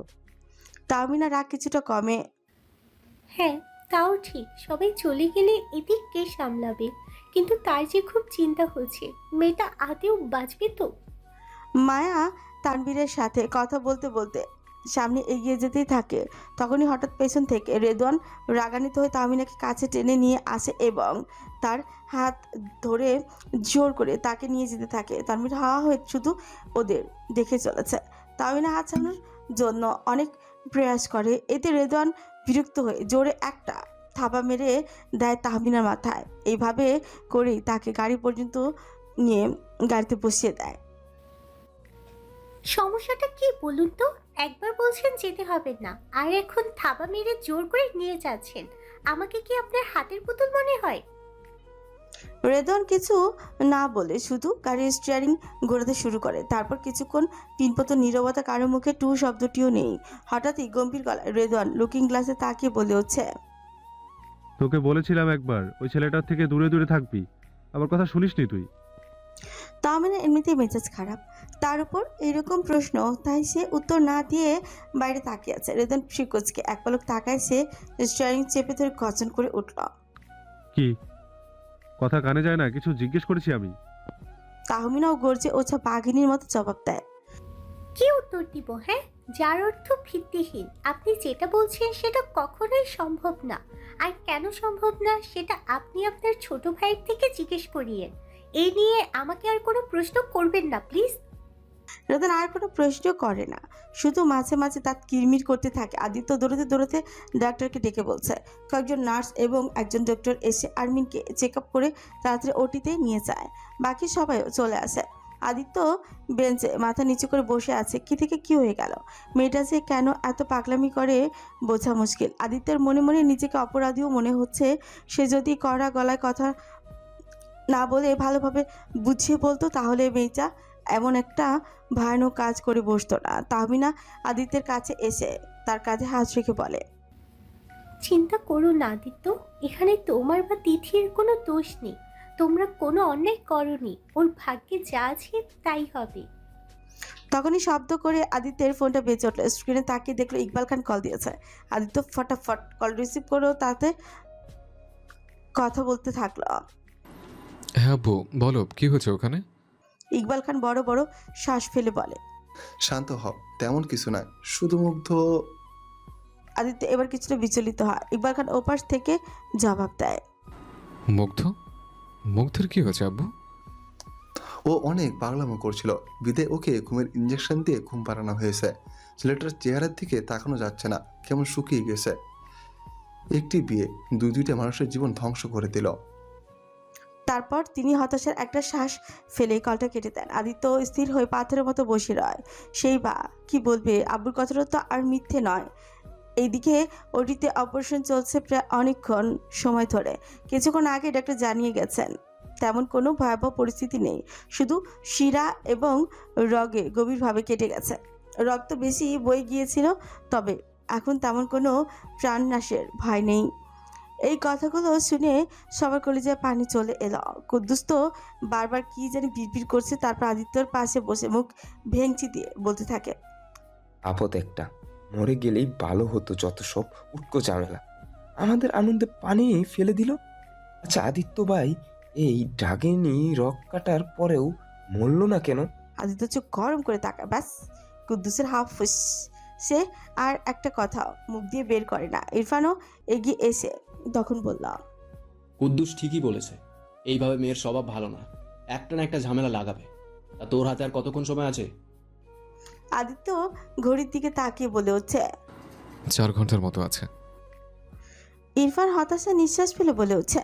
তাহমিনা রাগ কিছুটা কমে, হ্যাঁ তাও ঠিক, সবাই চলে গেলে এদিক কে সামলাবে, কিন্তু তার যে খুব চিন্তা হচ্ছে, মেয়েটা আদেও বাঁচবে তো। মায়া তানভীরের সাথে কথা বলতে বলতে সামনে এগিয়ে যেতেই থাকে। তখনই হঠাৎ পেছন থেকে রেদওয়ান রাগান্বিত হয়ে তাহমিনাকে কাছে টেনে নিয়ে আসে এবং তার হাত ধরে জোর করে তাকে নিয়ে যেতে থাকে। তানভীর হাওয়া হয়ে শুধু ওদের দেখে চলেছে। তাহমিনা হাত ছাড়ানোর জন্য অনেক প্রয়াস করে, এতে রেদওয়ান বিরক্ত হয়ে জোরে একটা থাবা মেরে দেয় তাহমিনার মাথায়। এইভাবে করেই তাকে গাড়ি পর্যন্ত নিয়ে গাড়িতে বসিয়ে দেয়। সমস্যাটা কি বলুন তো, একবার বলছেন যেতে হবে না, আর এখন থাবা মেরে জোর করে নিয়ে যাচ্ছেন। আমাকে কি আপনার হাতের পুতুল মনে হয়? রেদন কিছু না বলে শুধু গাড়ির স্টিয়ারিং ঘোরাতে শুরু করে। তারপর কিছুক্ষণ পিনপত নীরবতা, কারো মুখে টু শব্দটিও নেই। হঠাৎই গম্ভীর গলায় রেদন লুকিং গ্লাসে তাকিয়ে বলে হচ্ছে, তোকে বলেছিলাম একবার ওই ছেলেটার থেকে দূরে দূরে থাকবি, আমার কথা শুনিসনি তুই? তাহমিনা এমনিতেই মেজাজ খারাপ, তার উপর এরকম প্রশ্ন, তাই সে উত্তর না দিয়ে বাইরে তাকিয়ে আছে। রেদন শিকোজকে এক পলক তাকায়, সে স্টিয়ারিং চেপে ধরে গর্জন করে উঠল। কি কথা কানে যায় না? কিছু জিজ্ঞেস করেছি আমি। তাহমিনাও গর্জে ওঠা বাঘিনীর মতো জবাব দেয়। কি উত্তর দিব? হ্যাঁ, যার অর্থ ভিত্তিহীন। আপনি যেটা বলছেন সেটা কখনোই সম্ভব না, আর কেন সম্ভব না সেটা আপনি আপনার ছোট ভাইয়ের থেকে জিজ্ঞেস করিয়েন। এই নিয়ে আমাকে আর কোনো প্রশ্ন করবেন না প্লিজ। রেদন আর কোনো প্রশ্ন করে না, শুধু মাঝে মাঝে দাঁত কিরমির করতে থাকে। আদিত্য দৌড়াতে দৌড়াতে ডাক্তারকে ডেকে বলছে। কয়েকজন নার্স এবং একজন ডক্টর এসে আরমিনকে চেক আপ করে তাড়াতাড়ি ওটিতে নিয়ে যায়। বাকি সবাইও চলে আসে। আদিত্য বেঞ্চে মাথা নিচু করে বসে আছে। কি থেকে কি হয়ে গেল? মেয়েটা যে কেন এত পাগলামি করে বোঝা মুশকিল। আদিত্যের মনে মনে নিজেকে অপরাধীও মনে হচ্ছে। সে যদি কড়া গলায় কথা না বলে ভালোভাবে বুঝিয়ে বলতো, তাহলে মেয়েটা এমন একটা ভয়ানক কাজ করে বসতো না। তাহমিনা আদিত্যের কাছে এসে তার কাঁধে হাত রেখে বলে, চিন্তা করো না আদিত্য, এখানে তোমার বা তিথির কোনো দোষ নেই। তোমরা কোনো অন্যায় করনি, ওর ভাগ্যে যা আছে তাই হবে। তখনই শব্দ করে আদিত্যের ফোনটা বেজে উঠল। স্ক্রিনে তাকিয়ে দেখলো ইকবাল খান কল দিয়েছে। আদিত্য ফটাফট কল রিসিভ করেও তাতে কথা বলতে থাকলো। হ্যাঁ আব্বু বলো, কি হয়েছে ওখানে? ইকবাল খান বড় বড় শ্বাস ফেলে বলে। শান্ত হ, তেমন কিছু না, শুধু মুগ্ধ। আদিত্য এবার কিছুটা বিচলিত হয়। ইকবাল খান ওপাশ থেকে জবাব দেয়, মুগ্ধ? মুগ্ধের কি হয়েছে আব্বু? ও অনেক পাগলামো করছিল, বিদে ওকে ঘুমের ইঞ্জেকশন দিয়ে ঘুম পাড়ানো হয়েছে। ছেলেটার চেহারার দিকে তাকানো যাচ্ছে না, কেমন শুকিয়ে গেছে। একটি বিয়ে দুইটা মানুষের জীবন ধ্বংস করে দিল। তারপর তিনি হতাশার একটা শ্বাস ফেলে কলটা কেটে দেন। আদিত্য স্থির হয়ে পাথরের মতো বসে রয়। সেই বা কি বলবে, আব্বুর কথাটা তো আর মিথ্যে নয়। এইদিকে ওটিতে অপারেশন চলছে প্রায় অনেকক্ষণ সময় ধরে। কিছুক্ষণ আগে ডাক্তার জানিয়ে গেছেন তেমন কোনো ভয়াবহ পরিস্থিতি নেই, শুধু শিরা এবং রগে গভীরভাবে কেটে গেছে। রক্ত বেশি বয়ে গিয়েছিল, তবে এখন তেমন কোনো প্রাণনাশের ভয় নেই। এই কথাগুলো শুনে সবার কলিজায় পানি চলে এলো। কুদ্দুস তো বারবার কি জানি বিড়বিড় করছে। তারপর আদিত্যর পাশে বসে মুখ ভেঙচি দিয়ে বলতে থাকে, আপদ একটা, মরে গেলেই ভালো হতো। যত সব উটকো ঝামেলা আমাদের আনন্দে পানি ফেলে দিল। আচ্ছা আদিত্য ভাই এই ডাগেনি রক কাটার পরেও মরল না কেন? আদিত্য চোখ গরম করে তাকায়। ব্যাস, কুদ্দুসের হাফুস। সে আর একটা কথা মুখ দিয়ে বের করে না। ইরফানও এগিয়ে এসে তখন বলল, কুদ্দুস ঠিকই বলেছে, এইভাবে মেয়ের স্বভাব ভালো না, একটা না একটা ঝামেলা লাগাবে। তা তোর হাতে আর কতক্ষণ সময় আছে? আদিত্য ঘড়ির দিকে তাকিয়ে বলে হচ্ছে, 4 ঘন্টার মতো আছে। ইরফান হতাশা নিঃশ্বাস ফেলে বলে হচ্ছে,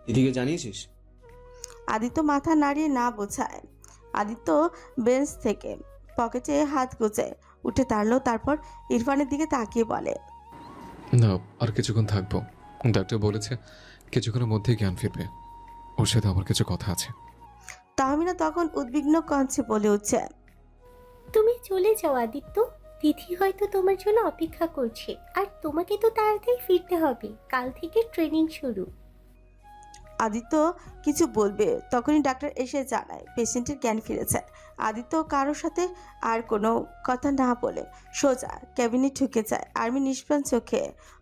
দিদিকে জানিয়েছিস? আদিত্য মাথা নাড়িয়ে না বোঝায়। আদিত্য বেঞ্চ থেকে পকেটে হাত গুজে উঠে দাঁড়ালো। তারপর ইরফানের দিকে তাকিয়ে বলে, না, আর কিছুক্ষণ থাকবো। ডাক্তার বলেছে কিছুক্ষণের মধ্যেই জ্ঞান ফিরবে। ওর সাথে আমার কিছু কথা আছে। তাহমিনা তখন উদ্বিগ্ন কণ্ঠে বলে উঠছে, তুমি চলে যাও আদিত্য, তিথি হয়তো তোমার জন্য অপেক্ষা করছে, আর তোমাকে তো তাড়াতাড়ি ফিরতে হবে, কাল থেকে ট্রেনিং শুরু। আদিত্য কিছু বলবে, তখনই ডাক্তার এসে জানায় পেশেন্টের জ্ঞান ফিরেছে। আদিত্য কারোর সাথে আর কোনো কথা না বলে সোজা ক্যাবিনে ঢুকে যায়। আর্মি নিষ্প্রাণ চোখে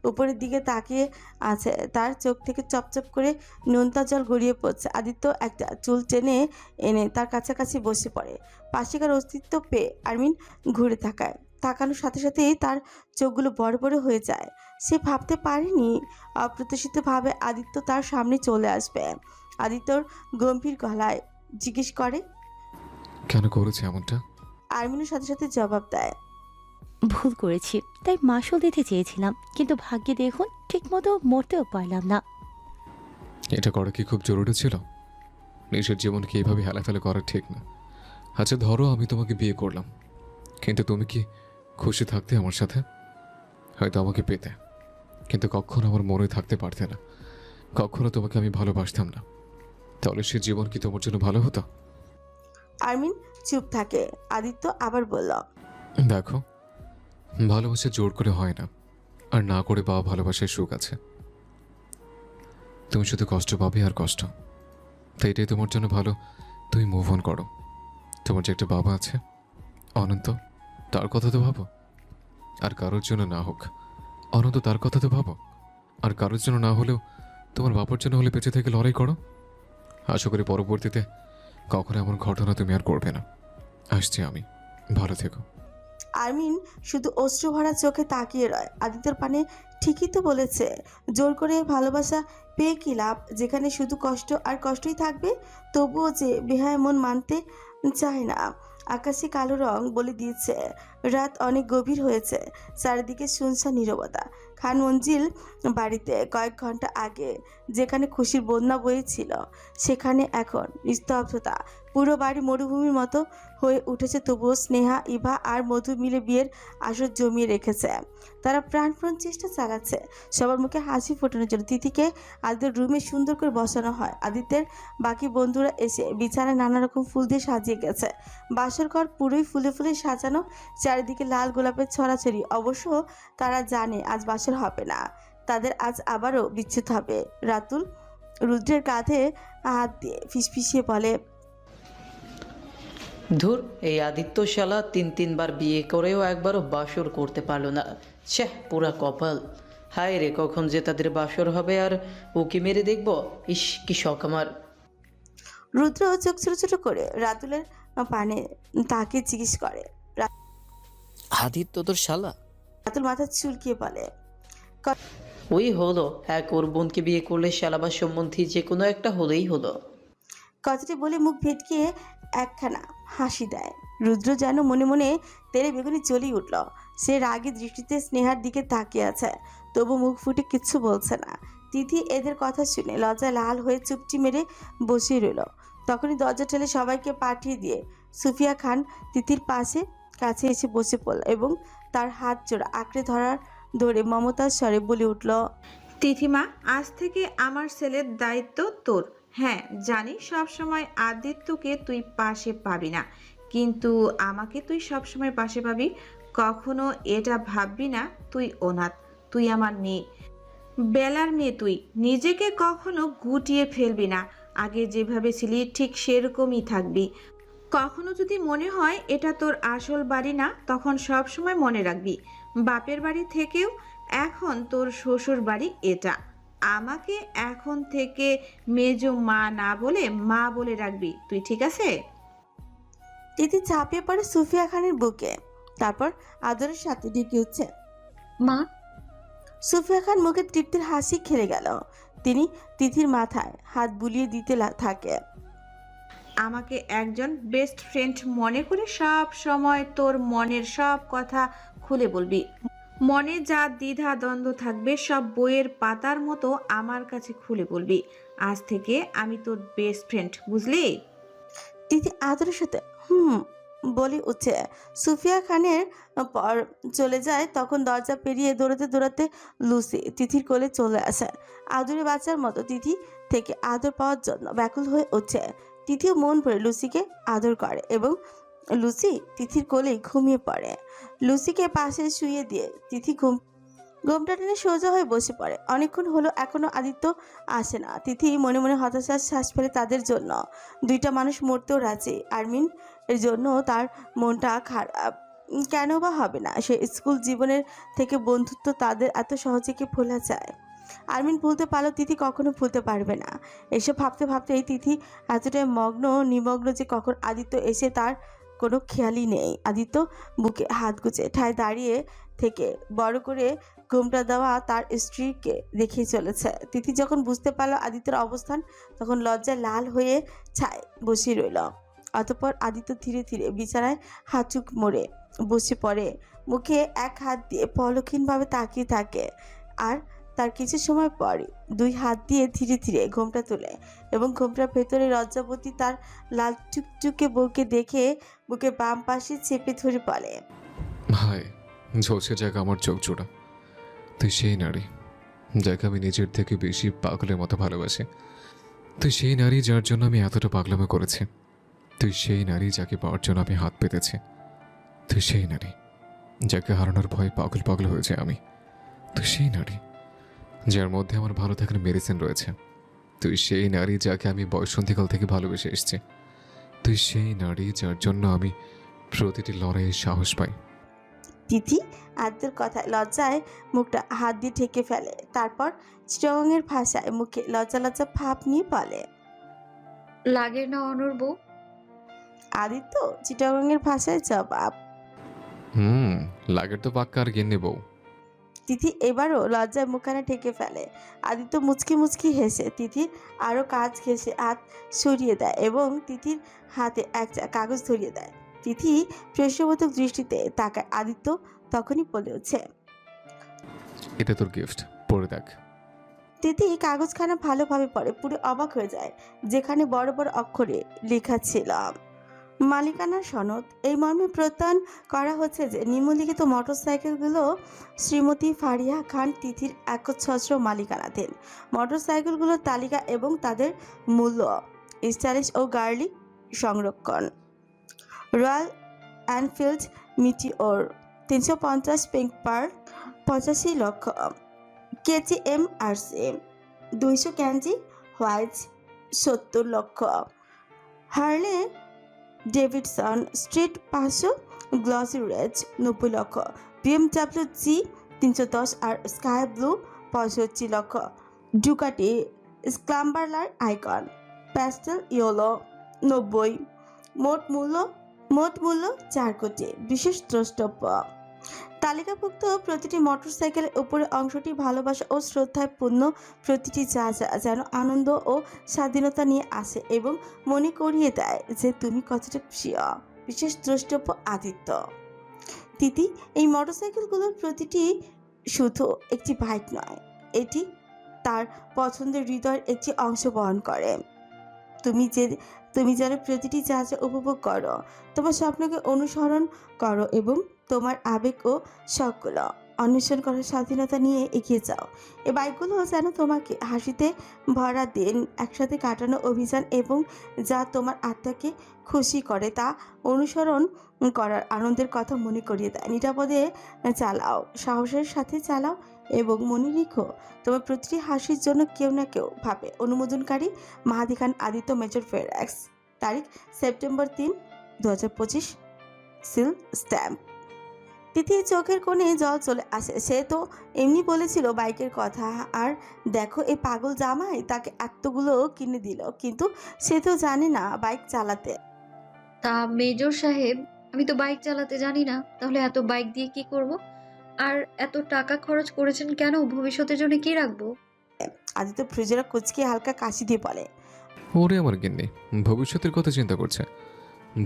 উপরের দিকে তাকিয়ে আছে, তার চোখ থেকে চপচপ করে নোনতা জল গড়িয়ে পড়ছে। আদিত্য একটা চুল টেনে এনে তার কাছাকাছি বসে পড়ে। পাশিকার অস্তিত্ব পেয়ে আর্মিন ঘুরে তাকায়। তাকানোর সাথে সাথেই তার চোখগুলো বড় বড় হয়ে যায়। সে ভাবতে পারেনি অপ্রত্যাশিতভাবে আদিত্য তার সামনে চলে আসবে। আদিত্যর গম্ভীর গলায় জিজ্ঞেস করে, কেন করেছে এমনটা? আর্মিনের সাথে সাথে জবাব দেয়, ভুল করেছি, তাই মাসুল দিতে চেয়েছিলাম, কিন্তু ভাগ্যে দেখুন ঠিকমতো মরতেও পারলাম না। এটা করা কি খুব জরুরি ছিল? নিজের জীবনকে এইভাবে হেলাফেলা করা ঠিক না। আচ্ছা ধরো আমি তোমাকে বিয়ে করলাম, কিন্তু তুমি কি খুশি থাকতে আমার সাথে, হয়তো আমাকে পেতে, কিন্তু কখনো আমার মনে থাকতে পারতে না। কখনো তোমাকে আমি ভালোবাসতাম না। তাহলে সে জীবন কি তোমার জন্য ভালো হতো? আরমিন চুপ থাকে। আদিত্য আবার বলল, দেখো, ভালোবাসা জোর করে হয় না, আর না করে পাওয়া ভালোবাসায় সুখ আছে। তুমি শুধু কষ্ট পাবে আর কষ্ট, তাই এটাই তোমার জন্য ভালো। তুমি মুভ অন করো। তোমার যে একটা বাবা আছে অনন্ত, তার কথা তো ভাবো। আর কারোর জন্য না হোক, অনন্ত তার কথা তো ভাবো। আর কারোর জন্য না হলেও তোমার বাবার জন্য হলে বেঁচে থেকে লড়াই করো। আশা করি পরবর্তীতে কখনো এমন ঘটনা তুমি আর করবে না। আসছি আমি, ভালো থেকো। আরমিন শুধু অশ্রু ভরা চোখে তাকিয়ে রয়। আদিত্যর পানে ঠিকই তো বলেছে, জোর করে ভালোবাসা পেয়ে কি লাভ, যেখানে শুধু কষ্ট আর কষ্টই থাকবে। তবুও যে বেহায় মন মানতে চায় না। আকাশে কালো রং বলে দিয়েছে রাত অনেক গভীর হয়েছে। চারিদিকে শুনশান নীরবতা। খান মঞ্জিল বাড়িতে কয়েক ঘন্টা আগে যেখানে খুশির বন্যা বয়েছিল, সেখানে এখন নিস্তব্ধতা। পুরো বাড়ি মরুভূমির মতো হয়ে উঠেছে। তবুও স্নেহা, ইভা আর মধু মিলে বিয়ের আসর জমিয়ে রেখেছে। তারা প্রাণপণ চেষ্টা চালাচ্ছে সবার মুখে হাসি ফোটানোর জন্য। তিথিকে আদিত্যের রুমে সুন্দর করে বসানো হয়। আদিত্যের বাকি বন্ধুরা এসে বিছানায় নানা রকম ফুল দিয়ে সাজিয়ে গেছে। বাসর ঘর পুরোই ফুলে ফুলে সাজানো, চারিদিকে লাল গোলাপের ছড়াছড়ি। অবশ্য তারা জানে আজ বাসর হবে না, তাদের আজ আবারও বিচ্ছেদ হবে। রাতুল রুদ্রের কাঁধে হাত দিয়ে ফিসফিসিয়ে বলে, ধুর, এই আদিত্য শালা তিনবার বিয়ে করেও একবারও বাসর করতে পারলো না। ছ্যাঃ, পুরা কপাল। হায় রে, কখন যে তাদের বাসর হবে আর উকি মেরে দেখব। ইস, কি শখ আমার। রুদ্র চোখ ছোট ছোট করে রাতুলের পানে তাকে জিজ্ঞেস করে। আদিত্য তোর শালা? রাতুল মাথা চুলকিয়ে বলে, ওই হলো এক, ওর বোনকে বিয়ে করলে শালাবার সম্বন্ধী যে কোনো একটা হলেই হলো। কথাটি বলে মুখ ভেটকিয়ে একখানা হাসি দেয়। রুদ্র যেন মনে মনে তেলে বেগুনি জ্বলেই উঠল। সে রাগী দৃষ্টিতে স্নেহার দিকে তাকিয়ে আছে, তবু মুখ ফুটে কিচ্ছু বলছে না। তিথি এদের কথা শুনে লজ্জায় লাল হয়ে চুপটি মেরে বসে রইল। তখনই দরজা ঠেলে সবাইকে পাঠিয়ে দিয়ে সুফিয়া খান তিথির কাছে এসে বসে পড়ল এবং তার হাত জোড়া আঁকড়ে ধরে মমতার স্বরে বলে উঠল, তিথিমা, আজ থেকে আমার ছেলের দায়িত্ব তোর। হ্যাঁ জানি সব সময় আদিত্যকে তুই পাশে পাবি না, কিন্তু আমাকে তুই সব সময় পাশে পাবি। কখনো এটা ভাববি না তুই অনাথ, তুই আমার মেয়ে, বেলার মেয়ে। তুই নিজেকে কখনো গুটিয়ে ফেলবি না। আগে যেভাবে ছিলি ঠিক সেরকমই থাকবি। কখনো যদি মনে হয় এটা তোর আসল বাড়ি না, তখন সব সময় মনে রাখবি বাপের বাড়ি থেকেও এখন তোর শ্বশুর বাড়ি এটা। আমাকে এখন থেকে মেজো মা না বলে মা বলে রাখবি তুই, ঠিক আছে? তিথি ঝাঁপিয়ে পড়ে সুফিয়া খানের বুকে, তারপর আদরের সাথে ডেকে উঠছে, মা। সুফিয়া খান মুখে তৃপ্তির হাসি খেলে গেল। তিনি তিথির মাথায় হাত বুলিয়ে দিতে থাকে। আমাকে একজন বেস্ট ফ্রেন্ড মনে করে সব সময় তোর মনের সব কথা খুলে বলবি। মনে যা দ্বিধা দ্বন্দ্ব থাকবে সব বইয়ের পাতার মতো আমার কাছে খুলে বলবি। আজ থেকে আমি তোর বেস্ট ফ্রেন্ড, বুঝলি? তিথি আদরের সাথে বলে উঠছে। সুফিয়া খানের পর চলে যায়। তখন দরজা পেরিয়ে দৌড়াতে দৌড়াতে লুসি তিথির কোলে চলে আসে। আদুরে বাচ্চার মতো তিথি থেকে আদর পাওয়ার জন্য ব্যাকুল হয়ে উঠছে। তিথিও মন ভরে লুসিকে আদর করে এবং লুসি তিথির কোলেই ঘুমিয়ে পড়ে। লুসিকে পাশে শুয়ে দিয়ে তিথি ঘুমটা টেনে সোজা হয়ে বসে পড়ে। অনেকক্ষণ হলো এখনো আদিত্য আসে না। তিথি মনে মনে হতাশার শ্বাস ফেলে। তাদের জন্য দুইটা মানুষ মরতেও রাজি। আরমিন এর জন্য তার মনটা খারাপ। কেন বা হবে না? সে স্কুল জীবনের থেকে বন্ধুত্ব তাদের এত সহজে কি ভোলা যায়? আরমিন ভুলতে পারলো, তিথি কখনো ভুলতে পারবে না। এসব ভাবতে ভাবতেই তিথি এতটাই নিমগ্ন যে কখন আদিত্য এসে তার কোনো খেয়ালই নেই। আদিত্য বুকে হাত গুজে ঠায় দাঁড়িয়ে থেকে বড় করে ঘুমটা দেওয়া তার স্ত্রীকে দেখেই চলেছে। তিথি যখন বুঝতে পারলো আদিত্যের অবস্থান, তখন লজ্জায় লাল হয়ে ছায় বসে রইল। অতঃপর আদিত্য ধীরে ধীরে বিছানায় হাঁচুক মোড়ে বসে পড়ে। মুখে এক হাত দিয়ে পলক্ষীনভাবে তাকিয়ে থাকে। আর তার কিছু সময় পরই দুই হাত দিয়ে ধীরে ধীরে ঘোমটা তোলে এবং ঘোমটার ভেতরে লজ্জাবতী তার লাল টুকটুকে বউকে দেখে বুকে বাম পাশে চেপে ধরে বলে, হাই, ঝলসে যাক আমার চোখ জোড়া। তুই সেই নারী যাকে আমি নিজের থেকে বেশি পাগলের মতো ভালোবাসি। তুই সেই নারী যার জন্য আমি এতটা পাগলামো করেছি। তুই সেই নারী যাকে পাওয়ার জন্য আমি হাত পেতেছি। তুই সেই নারী যাকে হারানোর ভয়ে পাগল পাগল হয়েছে আমি। তুই সেই নারী যার মধ্যে আমার ভালো থাকার মেডিসিন রয়েছে। তুই সেই নারী যাকে আমি বয়সন্ধিকাল থেকে ভালোবেসে এসেছি। তুই সেই নারী যার জন্য আমি প্রতিটি লড়াইয়ে সাহস পাই। তিথি আদিত্যর কথায় লজ্জায় মুখটা হাত দিয়ে ঢেকে ফেলে। তারপর চিটাগাংয়ের ভাষায় মুখে লজ্জা লজ্জা ভাব নিয়ে বলে, লাগের না অনুর বউ? আদিত্য চিটাগাংয়ের ভাষায় জবাব। লাগের তো পাক্কা আর গেন্নে বউ। তিথি এবারও লজ্জায় মুখখানা ঢেকে ফেলে। আদিত্য মুচকি মুচকি হেসে তিথির আরো কাজ ঘেঁষে হাত সরিয়ে দেয় এবং তিথির হাতে একটা কাগজ ধরিয়ে দেয়। তিথি প্রশ্নবোধক দৃষ্টিতে তাকায়। আদিত্য তখনই বলে উঠছে, এটা তোর গিফট, পড়ে দেখ। তিথি কাগজখানা ভালোভাবে পড়ে পুরো অবাক হয়ে যায়। যেখানে বড় বড় অক্ষরে লেখা ছিল মালিকানার সনদ। এই মর্মে প্রত্যয়ন করা হচ্ছে যে নিম্নলিখিত মোটরসাইকেলগুলো শ্রীমতী ফারিয়া খান তিথির একচ্ছত্র মালিকানাধীন। মোটরসাইকেলগুলোর তালিকা এবং তাদের মূল্য, স্টাইলিশ ও গার্লি সংরক্ষণ: রয়্যাল এনফিল্ড মিটিওর 350 পিঙ্ক পার 85 লক্ষ, KTM RC 200 ক্যান্ডি হোয়াইট 70 লক্ষ, Harley Davidson street 500 glossy red 90 লক্ষ, BMW G 310 আর স্কাই ব্লু 65 লক্ষ, ডুকাটি স্ক্রাম্বলার আইকন প্যাস্টেল ইয়েলো 90। মোট মূল্য 4 কোটি। বিশেষ দ্রষ্টব্য: তালিকাভুক্ত প্রতিটি মোটরসাইকেলের উপরে অংশটি ভালোবাসা ও শ্রদ্ধায় পূর্ণ। প্রতিটি যা যেন আনন্দ ও স্বাধীনতা নিয়ে আসে এবং মনে করিয়ে দেয় যে তুমি কতটা প্রিয়। বিশেষ দ্রষ্টব্য: আদিত্য। তিথি এই মোটরসাইকেলগুলোর প্রতিটি শুধু একটি বাইক নয়, এটি তার পছন্দের হৃদয়ের একটি অংশ বহন করে। তুমি যেন প্রতিটি যা উপভোগ করো, তোমার স্বপ্নকে অনুসরণ করো এবং তোমার আবেগ ও শখগুলো অন্বেষণ করার স্বাধীনতা নিয়ে এগিয়ে যাও। এই বাইকগুলো যেন তোমাকে হাসিতে ভরা দিন একসাথে কাটানো অভিযান এবং যা তোমার আত্মাকে খুশি করে তা অনুসরণ করার আনন্দের কথা মনে করিয়ে দেয়। নিরাপদে চালাও, সাহসের সাথে চালাও এবং মনে রেখো তোমার প্রতিটি হাসির জন্য কেউ না কেউ ভাবে। অনুমোদনকারী: মাহাদি খান আদিত্য, মেজর ফেরাক্স। তারিখ সেপ্টেম্বর 3, 2025। Seal stamp. তিথি চোখের কোণে জল চলে আসে। সে তো এমনি বলেছিল বাইকের কথা, আর দেখো এই পাগল জামাই তাকে এতগুলো কিনে দিল, কিন্তু সে তো জানে না বাইক চালাতে। তা মেজর সাহেব, আমি তো বাইক চালাতে জানি না, তাহলে এত বাইক দিয়ে কি করব? আর এত টাকা খরচ করেছেন কেন? ভবিষ্যতের জন্য কি রাখবো? আদিত্য ফ্রিজেরা কুচকে হালকা কাশি দিয়ে বলে, ওরে আমার গিন্নি, ভবিষ্যতের কথা চিন্তা করছে।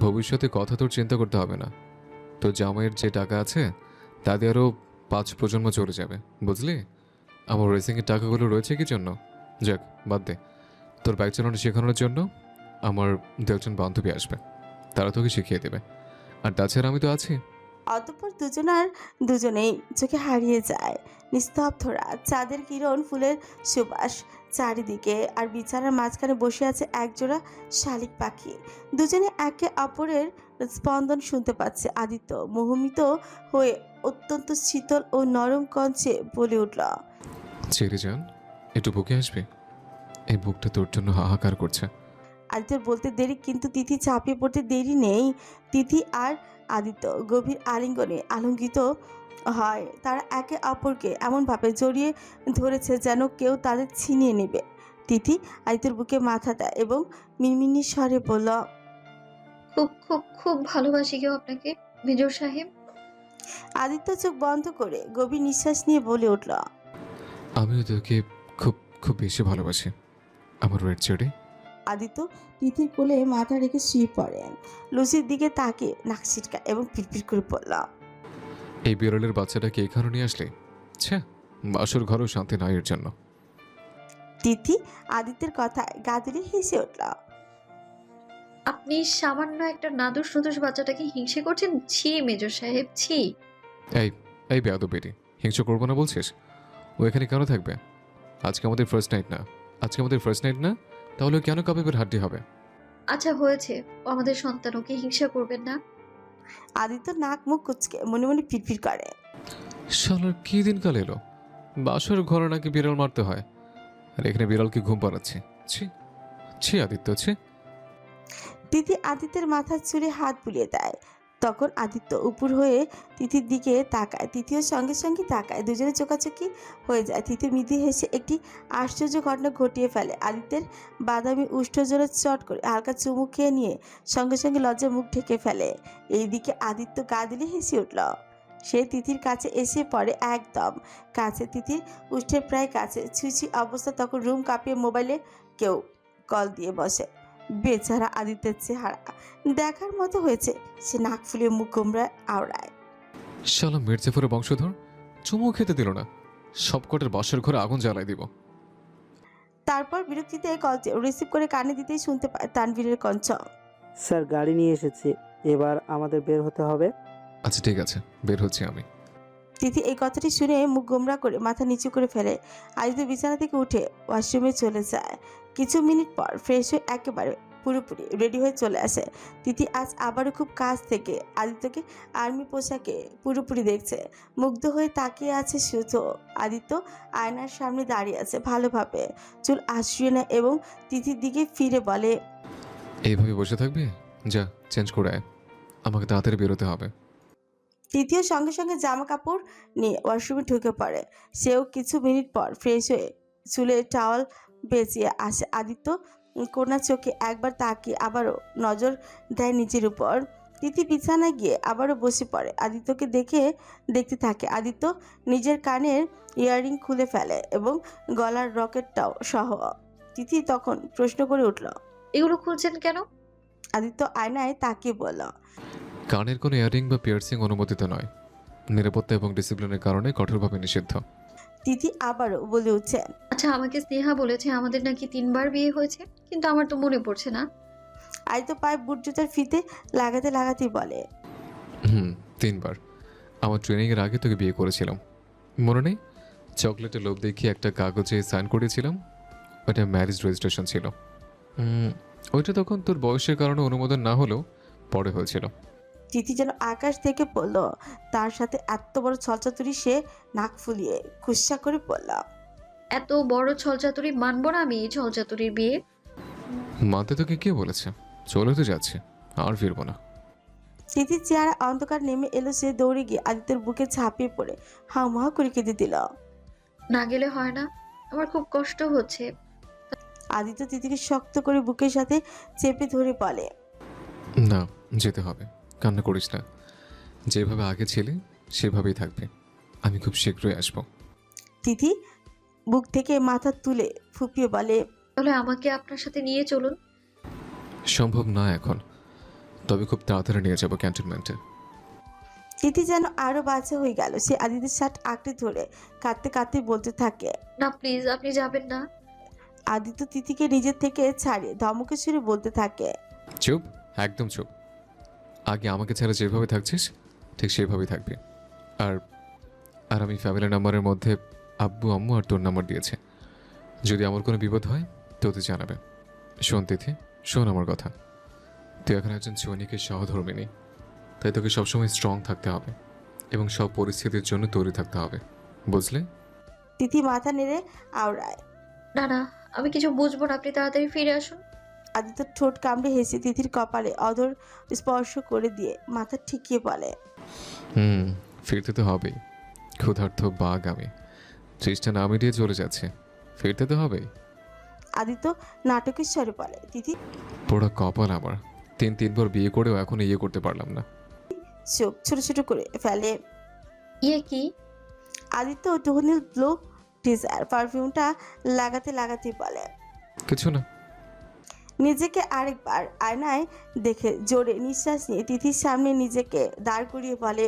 ভবিষ্যতে কথা তোর চিন্তা করতে হবে না। তোর জামাইয়ের যে টাকা আছে তা দিয়ে আরও 5 প্রজন্ম চলে যাবে, বুঝলি? আমার রেসিংয়ের টাকাগুলো রয়েছে কি জন্য? যাক, বাদ দে। তোর বাইক চালানো শেখানোর জন্য আমার 2 বান্ধবী আসবে, তারা তোকে শিখিয়ে দেবে। আর তাছাড়া আমি তো আছি। অতঃপর দুজনেই চোখে হারিয়ে যায়। নিস্তব্ধ রাত, চাঁদের কিরণ, ফুলের সুবাস চারিদিকে, আর বিছানার মাঝখানে বসে আছে একজোড়া শালিক পাখি। দুজনে একে অপরের স্পন্দন শুনতে পাচ্ছে। আদিত্য মোহিত হয়ে অত্যন্ত শীতল ও নরম কঞ্চে বলে উঠল, ছেড়ে যান, একটু বুকে আসবে? এই বুকটা তোর জন্য হাহাকার করছে। আদিত্যর বলতে দেরি, কিন্তু তিথি চাপিয়ে পড়তে দেরি নেই। তিথি আর আদিত্য গভীর আলিঙ্গনে আলঙ্কিত হয়। তারা একে অপরকে এমনভাবে জড়িয়ে ধরেছে যেন কেউ তাদের ছিনিয়ে নেবে। তিথি আদিত্যর বুকে মাথা দেয় এবং মিনমিনি স্বরে বলল, খুব খুব খুব ভালোবাসি কেউ আপনাকে মেজর সাহেব। আদিত্য চোখ বন্ধ করে গভীর নিঃশ্বাস নিয়ে বলে উঠল, আমিও তোকে খুব খুব বেশি ভালোবাসি আমার রেড চেড়ে। আদিত্য তিথির কোলে মাথা রেখে শুয়ে পড়ে। লুসির দিকে তাকে নাক ছিটকা এবং পিটপিট করে পড়ল, এই বিড়ালের বাচ্চাটাকে এখানে নিয়ে আসলে ছ্যা, বাসর ঘরও শান্তি নাই এর জন্য। তিথি আদিত্যের কথায় গা দুলে হেসে উঠল, আপনি সামান্য একটা নাদুস নুদুস বাচ্চাটাকে হিংসে করছেন? ছি মেজর সাহেব, ছি। এই এই বেয়াদব বেটি, হিংসা করবো না বলছিস? ও এখানে কেন থাকবে? আজকে আমাদের ফার্স্ট নাইট না? আজকে আমাদের ফার্স্ট নাইট না? তাহলে ও কেন কাবাবের হাড্ডি হবে? আচ্ছা হয়েছে, ও আমাদের সন্তান, ওকে হিংসা করবেন না। আদিত্য নাক মুখ কুচকে মনে মনে ফিরফির করে। শালার কি দিনকাল এলো, বাসর ঘরে নাকি বিড়াল মারতে হয়, আর এখানে বিড়ালকে ঘুম পাড়াচ্ছে। ছি ছি আদিত্য, ছি। তিথি আদিত্যের মাথার চুলে হাত বুলিয়ে দেয়। তখন আদিত্য উপর হয়ে তিথির দিকে তাকায়, তিথিও সঙ্গে সঙ্গে তাকায়, দুজনে চোকাচোকি হয়ে যায়। তিথি মৃদু হেসে একটি আশ্চর্য ঘটনা ঘটিয়ে ফেলে। আদিত্যের বাদামি উষ্ঠজোরে চট করে হালকা চুমু খেয়ে নিয়ে সঙ্গে সঙ্গে লজ্জা মুখ ঢেকে ফেলে। এইদিকে আদিত্য গা দিলে হেসে উঠল। সে তিথির কাছে এসে পড়ে একদম কাছে, তিথির উষ্ঠের প্রায় কাছে। ছুঁচি অবস্থা তখন রুম কাঁপিয়ে মোবাইলে কেউ কল দিয়ে বসে। বেচারা আদিত্যের চেহারা দেখার মতো হয়েছে। সে নাক ফুলিয়ে মুখ গোমড়ায় আওড়ায়। শালা মির্জাফরের বংশধর, চুমু খেতে দিল না, সবকটার বাসর ঘরে আগুন জ্বালাই দিব। তারপর বিরক্তিতে কলটি রিসিভ করে কানে দিতেই শুনতে পায় তানভীরের কণ্ঠ। স্যার গাড়ি নিয়ে এসেছি, এবার আমাদের বের হতে হবে। আচ্ছা ঠিক আছে, বের হচ্ছি আমি। তিথি এই কথাটি শুনে মুখ গোমরা করে মাথা নিচু করে ফেলে। আদিত্য বিছানা থেকে উঠে ওয়াশরুমে চলে যায়। কিছু মিনিট পর ফ্রেশ হয়ে একেবারে পুরোপুরি রেডি হয়ে চলে আসে। তিথি আজ আবারও খুব কাছ থেকে আদিত্যকে আর্মি পোশাকে পুরোপুরি দেখছে। মুগ্ধ হয়ে তাকিয়ে আছে শুধু। আদিত্য আয়নার সামনে দাঁড়িয়ে আছে, ভালোভাবে চুল আশ্রিয়ে নেয় এবং তিথির দিকে ফিরে বলে, এইভাবে বসে থাকবে? যা চেঞ্জ করে আয়, আমাকে তাড়াতাড়ি বেরোতে হবে। তৃতীয় সঙ্গে সঙ্গে জামা কাপড় নিয়ে ওয়াশরুমে ঢুকে পড়ে। সেও কিছু মিনিট পর ফ্রেশ হয়ে চুলে টাওয়াল বেঁচিয়ে আসে। আদিত্য কোনা চোখে একবার তাকিয়ে আবারও নজর দেয় নিজের উপর। তিথি বিছানায় গিয়ে আবারও বসে পড়ে। আদিত্যকে দেখতে থাকে। আদিত্য নিজের কানের ইয়াররিং খুলে ফেলে এবং গলার রকেটটাও সহ। তিথি তখন প্রশ্ন করে উঠল, এগুলো খুলছেন কেন? আদিত্য আয়নায় তাকিয়ে বলল, কানের কোনো ইয়ারিং বা পিয়ার্সিং অনুমোদিত নয়, নিরাপত্তা এবং ডিসিপ্লিনের কারণে কঠোরভাবে নিষিদ্ধ। তিথি আবারও বলে উঠছে, আচ্ছা আমাকে স্নেহা বলেছে আমাদের নাকি 3বার বিয়ে হয়েছে, কিন্তু আমার তো মনে পড়ছে না। আদিত্য পায়ে বুট জুতার ফিতে লাগাতেই বলে, 3বার। আমার ট্রেনিংয়ের আগে তোকে বিয়ে করেছিলাম, মনে নেই? চকলেটের লোভ দেখিয়ে একটা কাগজে সাইন করেছিলাম, ওটা ম্যারেজ রেজিস্ট্রেশন ছিল। ওইটা তখন তোর বয়সের কারণে অনুমোদন না হলেও পরে হয়েছিল। তিথি যেন আকাশ থেকে পড়ল। তার সাথে এত বড় ছলচাতুরি সে নাক ফুলিয়ে খুশা করে পড়ল, এত বড় ছলচাতুরি মানবো না আমি, এই ছলচাতুরির বিয়ে। মানতে তোকে কে বলেছে? চলে তো যাচ্ছে, আর ফিরবো না। তিথির চেহারা অন্ধকার নেমে এলো। সে দৌড়ে গিয়ে আদিত্যের বুকে ঝাঁপিয়ে পড়ে হাউমাউ করে কেঁদে দিল। না গেলে হয় না, আমার খুব কষ্ট হচ্ছে। আদিত্য তিথিকে শক্ত করে বুকের সাথে চেপে ধরে বলে, না, যেতে হবে, কান্না করিস না, যেভাবে আগে ছিলে সেভাবেই থাকবে, আমি খুব শীঘ্রই আসবো। তিথি বুক থেকে মাথা তুলে ফুপিয়ে বলে, তাহলে আমাকে আপনার সাথে নিয়ে চলুন। সম্ভব না এখন, তবে খুব তাড়াতাড়ি নিয়ে যাবো ক্যান্টনমেন্টে। তিথি যেন আরো বাজে হয়ে গেল। সে আদিত্যের শার্ট আঁকড়ে ধরে কাঁদতে বলতে থাকে, না প্লিজ, আপনি যাবেন না। আদিত্য তিথিকে নিজের থেকে ছাড়িয়ে ধমকে সুরে বলতে থাকে, চুপ, একদম চুপ। আগে আমাকে ছাড়া যেভাবে থাকছিস ঠিক সেভাবেই থাকবি। আর আর আমি ফ্যামিলি নাম্বারের মধ্যে আব্বু আম্মু আর তোর নাম্বার দিয়েছে, যদি আমার কোনো বিপদ হয় তোদের জানাবে। শোন তিথি, শোন আমার কথা, তুই এখন একজন সৈনিকের সহধর্মিনী, তাই তোকে সবসময় স্ট্রং থাকতে হবে এবং সব পরিস্থিতির জন্য তৈরি থাকতে হবে, বুঝলে? তিথি মাথা নেড়ে আওড়ায়, না না, আমি কিছু বুঝবো না, আপনি তাড়াতাড়ি ফিরে আসুন। আদিত্য ঠোঁট কামড়ে হেসে তিথির কপালে অধর স্পর্শ করে দিয়ে মাথা ঠিকিয়ে বলে, ফিরতে তো হবেই, ক্ষুধার্ত বাঘ আমি, তৃষ্ণা না মিটিয়ে চলে যাচ্ছে, ফিরতে তো হবেই। আদিত্য নাটকের স্বরে বলে, তিথি পোড়া কপাল আমার, 3বার বিয়ে করেও এখন ইয়ে করতে পারলাম না। চোখ ছোট ছোট করে ফেলে। ইয়ে কি? আদিত্য টুহনিল ব্লু ডিজায়ার পারফিউমটা লাগাতে বলে, কিছু না। নিজেকে আরেকবার আয়নায় দেখে জোরে নিঃশ্বাস নিয়ে তিথির সামনে নিজেকে দাঁড় করিয়ে বলে,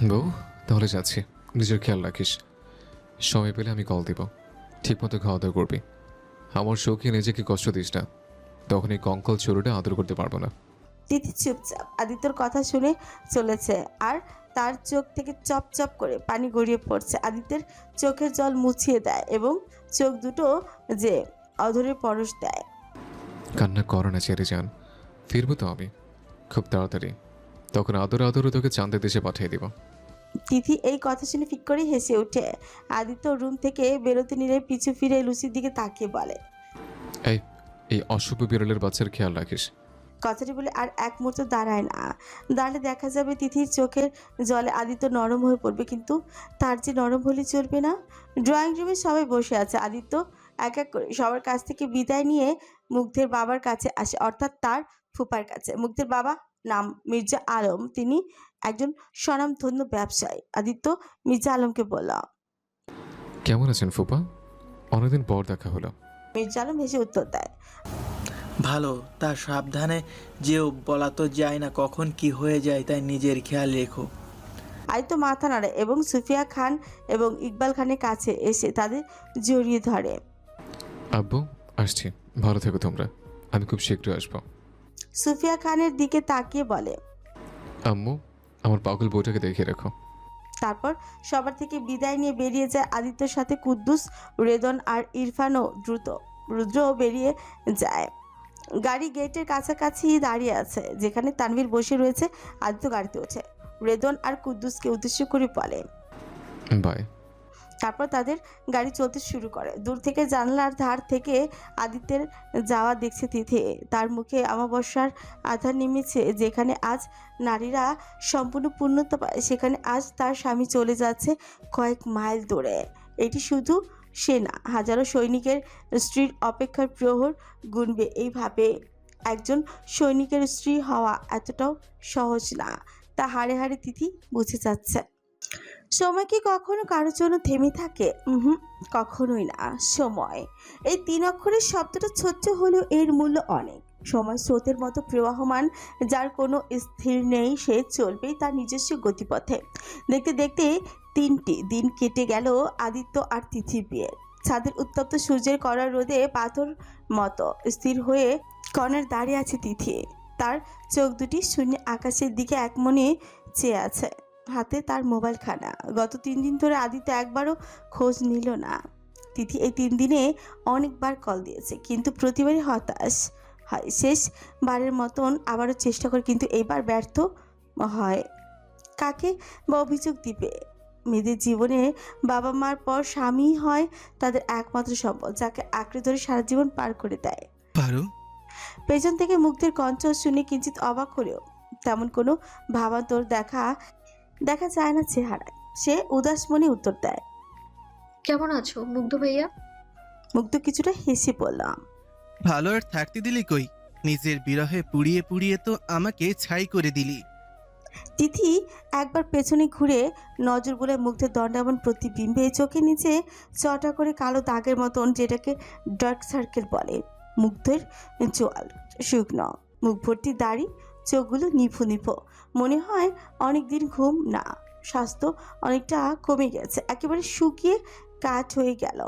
বউ তাহলে যাচ্ছি, নিজের খেয়াল রাখিস, সময় পেলে আমি কল দিব, ঠিকমতো খাওয়া দাওয়া করবি, আমার শৌকে নিজেকে কষ্ট দিস না, তখন এই কঙ্কল চোরটা আদর করতে পারবো না। তিথি চুপচাপ আদিত্যর কথা শুনে চলেছে আর তার চোখ থেকে চপ চপ করে পানি গড়িয়ে পড়ছে। আদিত্যের চোখের জল মুছিয়ে দেয় এবং চোখ দুটো যে অধরে পরশ দেয়। কান্না করো না ছেড়ে যান, ফিরবো তো আমি খুব তাড়াতাড়ি, তখন আদর আদরে তোকে চাঁদের দেশে পাঠিয়ে দিব। তিথি এই কথা শুনে ফিক করে হেসে ওঠে। আদিত্য রুম থেকে বেরোতে নিলে পিছু ফিরে লুসির দিকে তাকিয়ে বলে, এই অশুভ বিড়ালের বাচ্চার খেয়াল রাখিস। কথাটি বলে আর এক মুহূর্ত দাঁড়ায় না। দাঁড়ালে দেখা যাবে তিথির চোখের জলে আদিত্য নরম হয়ে পড়বে, কিন্তু তার যে নরম হলে চলবে না। ড্রয়িং রুমে সবাই বসে আছে। আদিত্য এক এক করে সবার কাছ থেকে বিদায় নিয়ে মুগ্ধের বাবার কাছে আসে, অর্থাৎ তার ফুপার কাছে। মুগ্ধের বাবা নাম মির্জা আলম, তিনি একজন স্বনামধন্য ব্যবসায়ী। আদিত্য মির্জা আলমকে বলল, কেমন আছেন ফুপা? অনেকদিন পর দেখা হলো। মির্জা আলম হেসে উত্তর দেয়, ভালো, তা সাবধানে যেও, বলা তো যায় না কখন কি হয়ে যায়, তাই নিজের খেয়াল রেখো। আদিত্য মাথা নাড়ে এবং সুফিয়া খান এবং ইকবাল খানের কাছে এসে তাদের জড়িয়ে ধরে। আব্বু আসছি, ভালো থেকো তোমরা, আমি খুব শীঘ্রই আসবো। সুফিয়া খানের দিকে তাকিয়ে বলে, আম্মু আমার পাগল বউটাকে দেখে রাখো। তারপর সবার থেকে বিদায় নিয়ে বেরিয়ে যায় আদিত্যর সাথে কুদ্দুস, রেদন আর ইরফানও রুদ্রও বেরিয়ে যায়। গাড়ি গেটের কাছাকাছি দাঁড়িয়ে আছে, যেখানে তানভীর বসে রয়েছে। আদিত্য গাড়িতে ওঠে, রেদন আর কুদ্দুসকে উদ্দেশ্য করে বলে বাই। তারপর তাদের গাড়ি চলতে শুরু করে। দূর থেকে জানলার ধার থেকে আদিত্যের যাওয়া দেখছে তিথি। তার মুখে অমাবস্যার আধার নেমেছে। যেখানে আজ নারীরা সম্পূর্ণ পূর্ণতা পায়, সেখানে আজ তার স্বামী চলে যাচ্ছে কয়েক মাইল দূরে। এটি শুধু সে না, হাজারো সৈনিকের স্ত্রীর অপেক্ষার প্রহর গুনবে। এইভাবে একজন সৈনিকের স্ত্রী হওয়া এতটাও সহজ না, তা হাড়ে হাড়ে তিথি বুঝে যাচ্ছে। সময় কি কখনো কারোর জন্য থেমে থাকে? কখনোই না। সময়, এই 3 অক্ষরের শব্দটা ছোট্ট হলেও এর মূল্য অনেক। সময় স্রোতের মতো প্রবাহমান, যার কোনো স্থির নেই, সে চলবেই তার নিজস্ব গতিপথে। দেখতে দেখতে 3টি দিন কেটে গেল আদিত্য আর তিথির বিয়ে। ছাদের উত্তপ্ত সূর্যের কড়া রোদে পাথর মতো স্থির হয়ে কর্নার দাঁড়িয়ে আছে তিথি। তার চোখ দুটি শূন্য আকাশের দিকে একমনে চেয়ে আছে, হাতে তার মোবাইল খানা। গত 3 দিন ধরে আদিত্য একবারও খোঁজ নিল না। তিথি এই 3 দিনে অনেকবার কল দিয়েছে, কিন্তু প্রতিবারই হতাশ হয়। শেষবারের মতন আবারও চেষ্টা করে, কিন্তু এবার ব্যর্থ হয়। কাকে বা অভিযোগ দিবে? মেয়েদের জীবনে বাবা মার পর স্বামী হয় তাদের একমাত্র সম্বল, যাকে আঁকড়ে ধরে সারা জীবন পার করে দেয়। পারো। পেছন থেকে মুগ্ধের কণ্ঠ শুনে কিঞ্চিত অবাক হলেও তেমন কোনো ভাবান্তর দেখা যায় না চেহারায়। সে উদাস মনে উত্তর দেয়, কেমন আছো মুগ্ধ ভাইয়া? মুগ্ধ কিছুটা হেসে বললাম, ভালো আর থাকতে দিলি কই, নিজের বিরহে পুড়িয়ে পুড়িয়ে তো আমাকে ছাই করে দিলি। তিথি একবার পেছনে ঘুরে নজর বলে মুগ্ধের দণ্ডায়মান প্রতিবিম্বে চোখের নিচে চটা করে কালো দাগের মতন, যেটাকে ডার্ক সার্কেল বলে। মুগ্ধের চোয়াল শুকনো, মুখ ভর্তি দাড়ি, চোখগুলো নিভু নিভু। মনে হয় অনেকদিন ঘুম না, স্বাস্থ্য অনেকটা কমে গেছে, একেবারে শুকিয়ে কাঠ হয়ে গেল।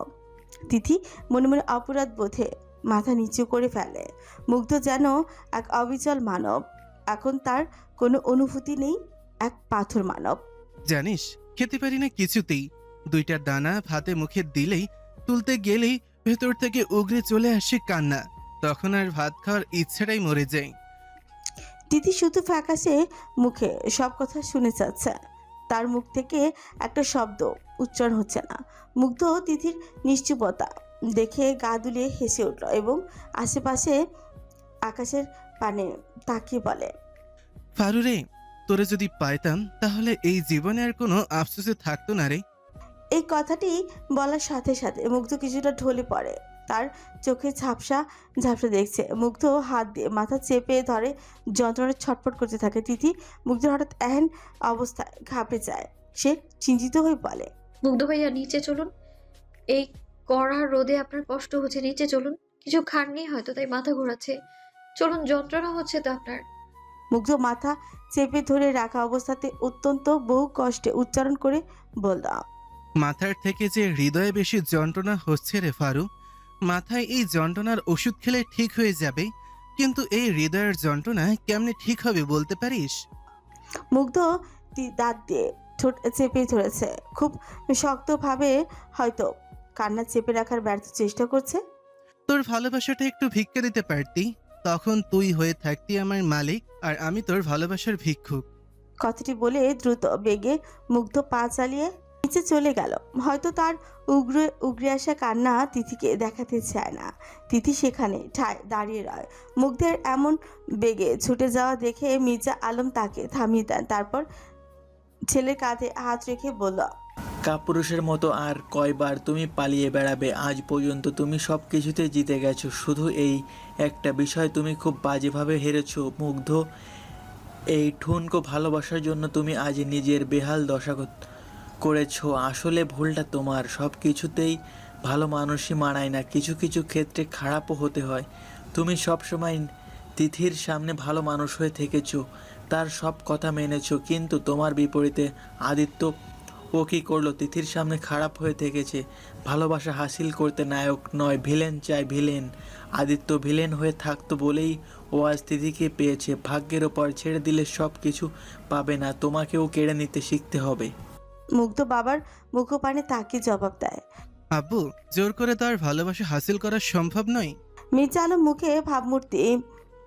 তিথি মনে মনে অপরাধ বোধে মাথা নিচু করে ফেলে। মুগ্ধ যেন এক অবিচল মানব, এখন তার কোনো অনুভূতি নেই, এক পাথর মানব। জানিস, খেতে পারি না কিছুতেই। 2টা দানা ভাতে মুখে দিলেই, তুলতে গেলেই ভেতর থেকে উগরে চলে আসে কান্না। তখন আর ভাত খাওয়ার ইচ্ছাটাই মরে যায়। তিথি শুধু ফ্যাকাশে মুখে সব কথা শুনে যাচ্ছে, তার মুখ থেকে একটা শব্দ উচ্চারণ হচ্ছে না। মুগ্ধ তিথির নিশ্চুপতা দেখে গা দুলিয়ে হেসে উঠল এবং আশেপাশে আকাশের পানে তাকিয়ে বলে, ফারু রে, তোরে যদি পাইতাম তাহলে এই জীবনে আর কোনো আফসোসে থাকতো না রে। এই কথাটি বলার সাথে সাথে মুগ্ধ কিছুটা ঢলে পড়ে। তার চোখে ঝাপসা ঝাপসা দেখছে। মুগ্ধ হাত দিয়ে মাথা চেপে ধরে, যন্ত্রণা ছটফট করতে থাকে। তিথি মুগ্ধের হঠাৎ এহেন অবস্থায় ঘাবড়ে যায়। সে চিন্তিত হয়ে বলে, মুগ্ধ ভাইয়া নিচে চলুন, এই কড়া রোদে আপনার কষ্ট হচ্ছে, নিচে চলুন। কিছু খাননি হয়তো, তাই মাথা ঘোরাচ্ছে। চলুন, যন্ত্রণা হচ্ছে তো আপনার। মুগ্ধ মাথা চেপে ধরে রাখা অবস্থাতে অত্যন্ত বহু কষ্টে উচ্চারণ করে বলল, মাথার থেকে যে হৃদয়ে বেশি যন্ত্রণা হচ্ছে রে ফারু। মাথায় এই যন্ত্রণার ওষুধ খেলে ঠিক হয়ে যাবে, কিন্তু এই হৃদয়ের যন্ত্রণা কেমনে ঠিক হবে বলতে পারিস? মুগ্ধ দুটি দাঁত দিয়ে ঠোঁট চেপে ধরেছে, খুব শক্তভাবে, হয়তো কান্না চেপে রাখার ব্যর্থ চেষ্টা করছে। তোর ভালোবাসাটা একটু ভিক্ষা দিতে পারতি, তখন তুই হয়ে থাকতি আমার মালিক আর আমি তোর ভালোবাসার ভিক্ষুক। কথাটি বলে দ্রুত বেগে মুগ্ধ পা চালিয়ে নিচে চলে গেল। হয়তো তার উগরে আসা কান্না তিথিকে দেখাতে চায় না। তিথি সেখানে ঠায় দাঁড়িয়ে রয়। মুগ্ধের এমন বেগে ছুটে যাওয়া দেখে মির্জা আলম তাকে থামিয়ে দেন। তারপর ছেলের কাঁধে হাত রেখে বলল, কাপুরুষের মতো আর কয়বার তুমি পালিয়ে বেড়াবে? আজ পর্যন্ত তুমি সব কিছুতে জিতে গেছো, শুধু এই একটা বিষয় তুমি খুব বাজেভাবে হেরেছো। মুগ্ধ, এই ঠুনকো ভালোবাসার জন্য তুমি আজ নিজের বেহাল দশা করেছো। আসলে ভুলটা তোমার। সব কিছুতেই ভালো মানুষই মানায় না, কিছু কিছু ক্ষেত্রে খারাপও হতে হয়। তুমি সবসময় তিথির সামনে ভালো মানুষ হয়ে থেকেছো, তার সব কথা মেনেছো, কিন্তু তোমার বিপরীতে আদিত্য ও কী করলো? তিথির সামনে খারাপ হয়ে থেকেছে। ভালোবাসা হাসিল করতে নায়ক নয়, ভিলেন চায়, ভিলেন। আদিত্য ভিলেন হয়ে থাকতো বলেই ও আজ তিথিকে পেয়েছে। ভাগ্যের ওপর ছেড়ে দিলে সব কিছু পাবে না, তোমাকেও কেড়ে নিতে শিখতে হবে। মুগ্ধ বাবার মুখপানে তাকিয়ে জবাব দেয়, আব্বু, জোর করে তো আর ভালোবাসা হাসিল করা সম্ভব নয়। মির্জা আলম মুখে ভাবমূর্তি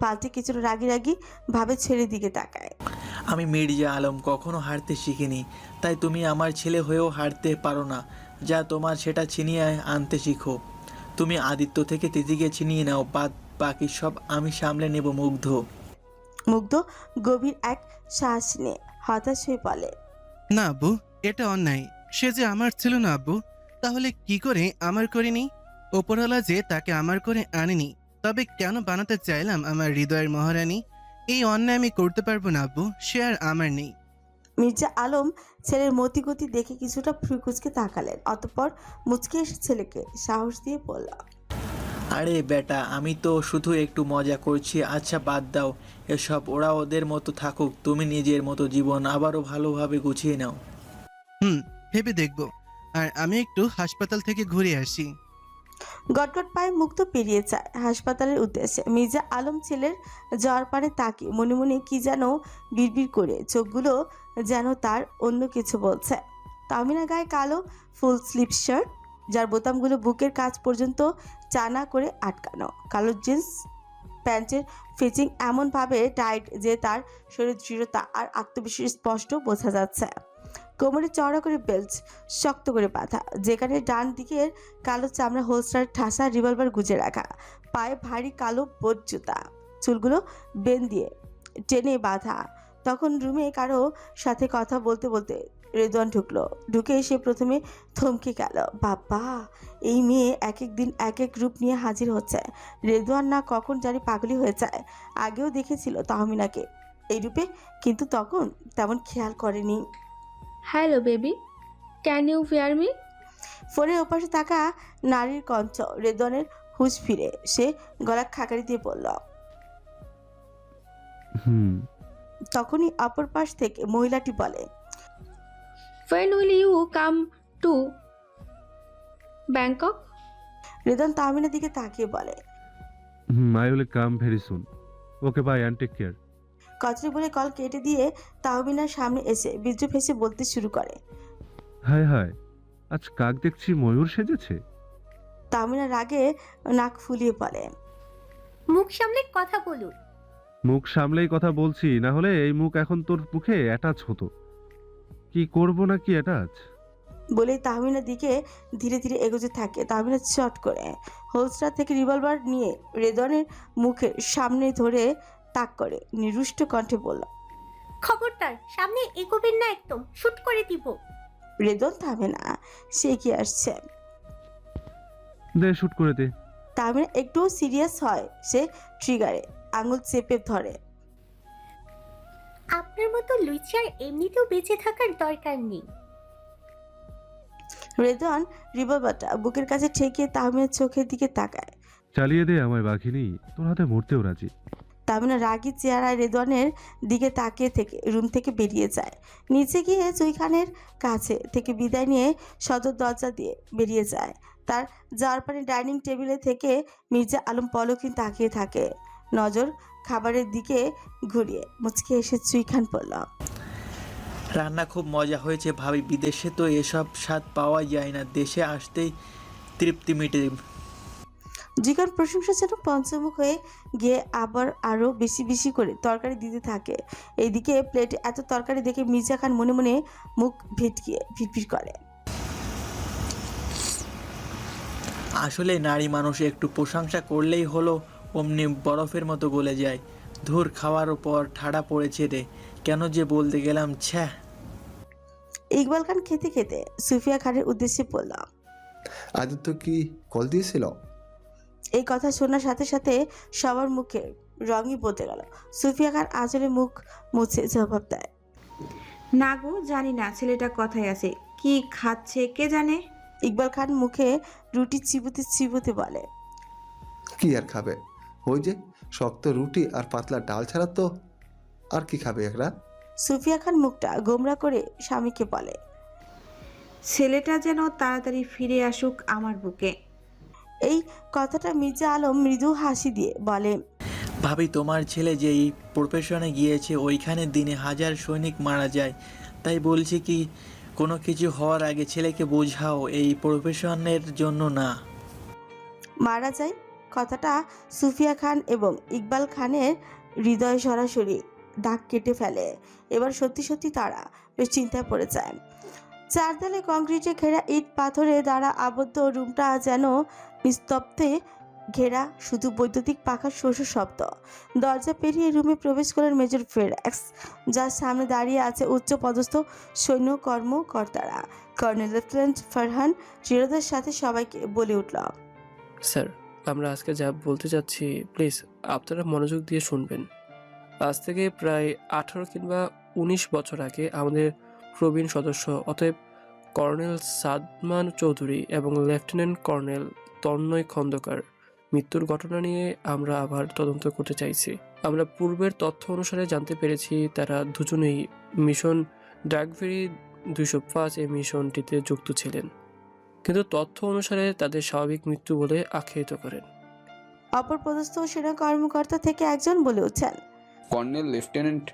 পাল্টে কিছুটা রাগি রাগি ভাবে ছেলের দিকে তাকায়। আমি মির্জা আলম, কখনো হারতে শিখিনি, তাই তুমি আমার ছেলে হয়েও হারতে পারো না। যা তোমার সেটা ছিনিয়ে আনতে শিখো। তুমি আদিত্য থেকে তিথিকে ছিনিয়ে নাও, বাকি সব আমি সামলে নেব। মুগ্ধ গভীর এক শ্বাস নিয়ে হতাশ হয়ে বলে, না আব্বু, এটা অন্যায়। সে যে আমার ছিল না আব্বু, তাহলে কি করে আমার করিনি? ওপরওয়ালা যে তাকে আমার করে আনেনি, তবে কেন বানাতে চাইলাম আমার হৃদয়ের মহারানী? এই অন্যায় আমি করতে পারবো না আব্বু, সে আর আমার নেই। মির্জা আলম ছেলের মতিগতি দেখে কিছুটা ফ্রিকুচকে তাকালেন, অতঃপর মুচকে এসে ছেলেকে সাহস দিয়ে বলল, আরে বেটা, আমি তো শুধু একটু মজা করছি। আচ্ছা বাদ দাও এসব, ওরা ওদের মতো থাকুক, তুমি নিজের মতো জীবন আবারও ভালোভাবে গুছিয়ে নাও। ভেবে দেখবো। আর আমি একটু হাসপাতাল থেকে ঘুরে আসি। গটগট পায়ে মুক্ত পেরিয়ে যায় হাসপাতালের উদ্দেশ্যে। মির্জা আলম ছেলের জ্বর পানে তাকিয়ে মনে মনে কি যেন বিড়বিড় করে, চোখগুলো যেন তার অন্য কিছু বলছে। তাহমিনা গায়ে কালো ফুল স্লিভ শার্ট, যার বোতামগুলো বুকের কাছ পর্যন্ত চানা করে আটকানো, কালো জিন্স প্যান্টের ফিটিং এমনভাবে টাইট যে তার শরীর দৃঢ়তা আর আত্মবিশ্বাস স্পষ্ট বোঝা যাচ্ছে। কোমরে চওড়া করে বেল্ট শক্ত করে বাঁধা, যেখানে ডান দিকের কালো চামড়া হোলস্টার ঠাসা রিভলভার গুজে রাখা, পায়ে ভারী কালো বোট জুতা, চুলগুলো বেন দিয়ে টেনে বাঁধা। তখন রুমে কারো সাথে কথা বলতে বলতে রেদওয়ান ঢুকলো। ঢুকে সে প্রথমে থমকে গেল। বাবা, এই মেয়ে এক এক দিন এক এক রূপ নিয়ে হাজির হচ্ছে। রেদওয়ান না কখন জানি পাগলি হয়ে যায়। আগেও দেখেছিল তাহমিনাকে এই রূপে, কিন্তু তখন তেমন খেয়াল করেনি। Hello baby, can you hear me? ফোনের ওপাশে থাকা নারীর কণ্ঠ। রেদওয়ানের হুঁশ ফিরে সে গলা খাকারি দিয়ে বলল। তখনই অপর পাশ থেকে মহিলাটি বলে, When will you come to Bangkok? Redwan তাহমিনার দিকে তাকিয়ে বলে, I will come very soon. Okay bye and take care. কথাটি বলে কল কেটে দিয়ে তাহমিনার সামনে এসে বিদ্রুপ হেসে বলতে শুরু করে, হায় হায়, আজ কাক দেখছি ময়ূর সেজেছে। তাহমিনা রাগে নাক ফুলিয়ে বলে, মুখ সামলে কথা বলুন। মুখ সামলেই কথা বলছি, না হলে এই মুখ এখন তোর মুখে অ্যাটাচ হতো। কি করব না কি অ্যাটাচ? বলেই তাহমিনার দিকে ধীরে ধীরে এগোতে থাকে। তাহমিনা চট করে হোলস্টার থেকে রিভলভার নিয়ে রেদওয়ানের মুখের সামনে ধরে তাক করে নিরুষ্ট কণ্ঠে বলল, খবরদার, সামনে এগোবেন না, একদম শুট করে দিব। রেদওয়ান থামে না, সে কি আসছে। দে শুট করে দে। তাহমিনা একটু সিরিয়াস হয়, সে ট্রিগারে আঙুল চেপে ধরে। আপনার মতো লুইচার এমনিতেও বেঁচে থাকার দরকার নেই। রেদওয়ান রিভলভারটা বুকের কাছে ঠেকিয়ে তাহমিনার চোখের দিকে তাকায়। চালিয়ে দে আমায় বাঘিনী, তোর হাতে মরতেও রাজি। তাহমিনা রাগী চেহারায় রেদওয়ানের দিকে তাকিয়ে থেকে রুম থেকে বেরিয়ে যায়। নিচে গিয়ে জুই খানের কাছে থেকে বিদায় নিয়ে সদর দরজা দিয়ে বেরিয়ে যায়। তার যাওয়ার পরে ডাইনিং টেবিলে থেকে মির্জা আলম পলকহীন তাকিয়ে থাকে, নজর খাবারের দিকে ঘুরিয়ে মুচকে এসে জুই খান বলল, রান্না খুব মজা হয়েছে ভাবি, বিদেশে তো এসব স্বাদ পাওয়া যায় না, দেশে আসতেই তৃপ্তি মিটে। জিগার প্রশংসা যেন পঞ্চমুখ হয়ে গিয়ে আবার আরো বেশি বেশি করে তরকারি দিতে থাকে। এইদিকে প্লেটে এত তরকারি দেখে মির্জা খান মনে মনে মুখ ভেটকিয়ে ফিটফিট করে। আসলে নারী মানুষ একটু প্রশংসা করলেই হলো অমনি বরফের মতো গলে যায়। ধুর, খাওয়ার উপর ঠাড়া পড়েছে রে, কেন যে বলতে গেলাম, ছ্যা। ইকবাল খান খেতে খেতে সুফিয়া খানের উদ্দেশ্যে বলল, আদিত্য কি কল দিয়েছিল? এই কথা শোনার সাথে সাথে সবার মুখে রঙই বদলে গেল। সুফিয়া খান আঁচলে মুখ মুছে জবাব দেয়, না গো, জানি না ছেলেটা কথায় আছে, কি খাচ্ছে কে জানে। ইকবাল খান মুখে রুটি চিবুতে চিবুতে বলে, কি আর খাবে? ওই যে শক্ত রুটি আর পাতলা ডাল ছাড়া তো আর কি খাবে একরা? সুফিয়া খান মুখটা গোমরা করে স্বামীকে বলে, ছেলেটা যেন তাড়াতাড়ি ফিরে আসুক আমার বুকে। এই কথাটা মির্জা আলম মৃদু হাসি দিয়ে বলে, ভাবি, তোমার ছেলে যেই প্রফেশনে গিয়েছে ওইখানে দিনে 1000 সৈনিক মারা যায়, তাই বলছি কি কোনো কিছু হওয়ার আগে ছেলেকে বোঝাও এই প্রফেশনের জন্য না। মারা যায় কথাটা সুফিয়া খান এবং ইকবাল খানের হৃদয়ে সরাসরি দাগ কেটে ফেলে। এবার সত্যি সত্যি তারা বেশ চিন্তায় পড়ে যায়। চারদেয়ালে কংক্রিটে ঘেরা ইট পাথরে দ্বারা আবদ্ধ রুমটা যেন নিস্তব্ধে ঘেরা, শুধু বৈদ্যুতিক পাখার শোষ শব্দ। দরজা পেরিয়ে রুমে প্রবেশ করেন মেজর ফেরেক্স, যার সামনে দাঁড়িয়ে আছে উচ্চ পদস্থ সৈন্য কর্মকর্তারা। কর্নেল লেফটেন্যান্ট ফারহান দৃঢ়তার সাথে সবাইকে বলে উঠল, স্যার, আমরা আজকে যা বলতে চাচ্ছি প্লিজ আপনারা মনোযোগ দিয়ে শুনবেন। আজ থেকে প্রায় 18 কিংবা 19 বছর আগে আমাদের প্রবীণ সদস্য অতএব কর্নেল সাদমান চৌধুরী এবং লেফটেন্যান্ট কর্নেল তন্ময় খন্দকার মৃত্যুর ঘটনা নিয়ে আমরা আবার তদন্ত করতে চাইছি। আমরা পূর্বের তথ্য অনুসারে জানতে পেরেছি তারা দুজনেই মিশন ড্রাগভেরি 205 এই মিশনটিতে যুক্ত ছিলেন, কিন্তু তথ্য অনুসারে তাদের স্বাভাবিক মৃত্যু বলে আখ্যায়িত করেন। অপর পদস্থ সেনা কর্মকর্তা থেকে একজন বলে উঠছেন, কর্নেল লেফটেন্যান্ট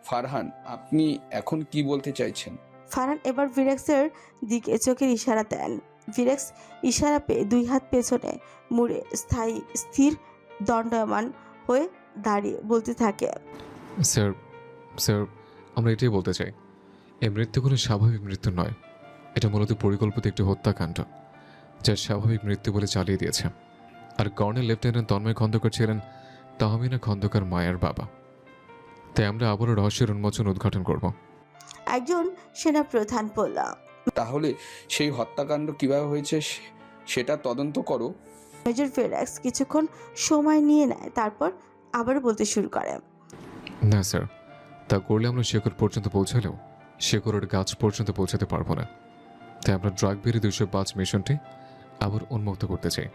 ফারহান, আপনি এখন কি বলতে চাইছেন? ফারহান এবার ভিরেক্সের দিকে চোখের ইশারা দেন। ভিরেক্স ইশারা পেয়ে 2 হাত পেছনে মুড়ে স্থির দণ্ডায়মান হয়ে দাঁড়িয়ে বলতে থাকে, স্যার স্যার আমরা এটাই বলতে চাই, এই মৃত্যু কোনো স্বাভাবিক মৃত্যু নয়, এটা মূলত পরিকল্পিত একটি হত্যাকাণ্ড, যা স্বাভাবিক মৃত্যু বলে চালিয়ে দিয়েছে। আর কর্নেল লেফটেন্যান্ট তন্ময় খন্দকার ছিলেন তাহমিনা খন্দকার মায়ের বাবা, তাই আমরা আবারও রহস্যের উন্মোচন উদ্ঘাটন করব। একজন সেনা প্রধান বলল, তাহলে সেই হত্যাকাণ্ড কিভাবে হয়েছে সেটা তদন্ত করো। মেজর ফেরেক্স কিছুক্ষণ সময় নিয়ে নেয়, তারপর আবার বলতে শুরু করে, না স্যার, তা করলে আমরা শেকড় পর্যন্ত পৌঁছালেও শেকড়ের গাছ পর্যন্ত পৌঁছাতে পারবো না, তাই আমরা ড্রাগবেরি 205 মিশনটি আবার উন্মুক্ত করতে চাই।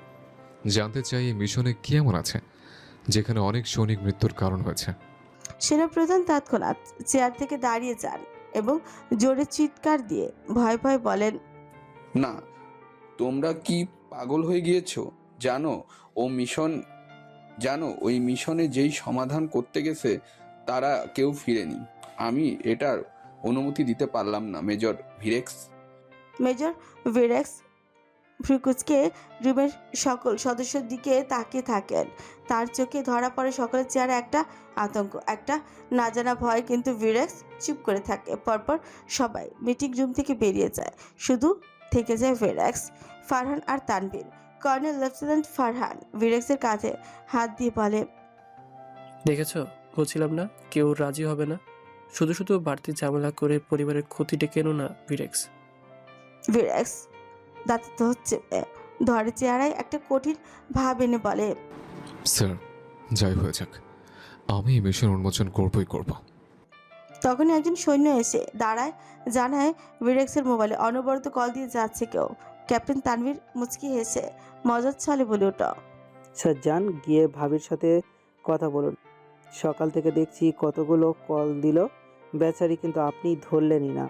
জানতে চাই এই মিশনে কি এমন আছে যেখানে অনেক সৈনিক মৃত্যুর কারণ হয়েছে। সেনাপ্রধান তৎক্ষণাৎ চেয়ার থেকে দাঁড়িয়ে যান এবং জোরে চিৎকার দিয়ে ভয় ভয় বলেন, না, তোমরা কি পাগল হয়ে গিয়েছো? ওই মিশনে যেই সমাধান করতে গেছে তারা কেউ ফিরেনি। আমি এটার অনুমতি দিতে পারলাম না, মেজর ভিরেক্স। মেজর ভিরেক্স ফ্রিকুচকে রুমের সকল সদস্যের দিকে তাকিয়ে থাকেন। তার চোখে ধরা পড়ে সকলের চেহারা একটা আতঙ্ক, একটা না জানা ভয়, কিন্তু ভিরেক্স চুপ করে থাকে। পরপর সবাই মিটিং রুম থেকে বেরিয়ে যায়, শুধু থেকে যায় ভিরেক্স, ফারহান আর তানভীর। কর্নেল লেফটেন্যান্ট ফারহান ভিরেক্সের কাঁধে হাত দিয়ে বলে, দেখেছো, বলছিলাম না কেউ রাজি হবে না, শুধু শুধু বাড়তি ঝামেলা করে পরিবারের ক্ষতি ডেকে এনো না ভিরেক্স। ভিরেক্স দাঁতে তো হচ্ছে ধরে চেহারায় একটা কঠিন ভাব এনে বলে, স্যার যাই হয়ে যাক, আমি এই মিশন উন্মোচন করবই করব। তখনই একজন সৈন্য এসে দাঁড়ায়, জানায় ভিরেক্সের মোবাইলে অনবরত কল দিয়ে যাচ্ছে কেউ। ক্যাপ্টেন তানভীর মুচকি হেসে মজার ছলে বলে ওঠে, স্যার যান গিয়ে ভাবির সাথে কথা বলুন, সকাল থেকে দেখছি কতগুলো কল দিল বেচারি, কিন্তু আপনি ধরলেনই না।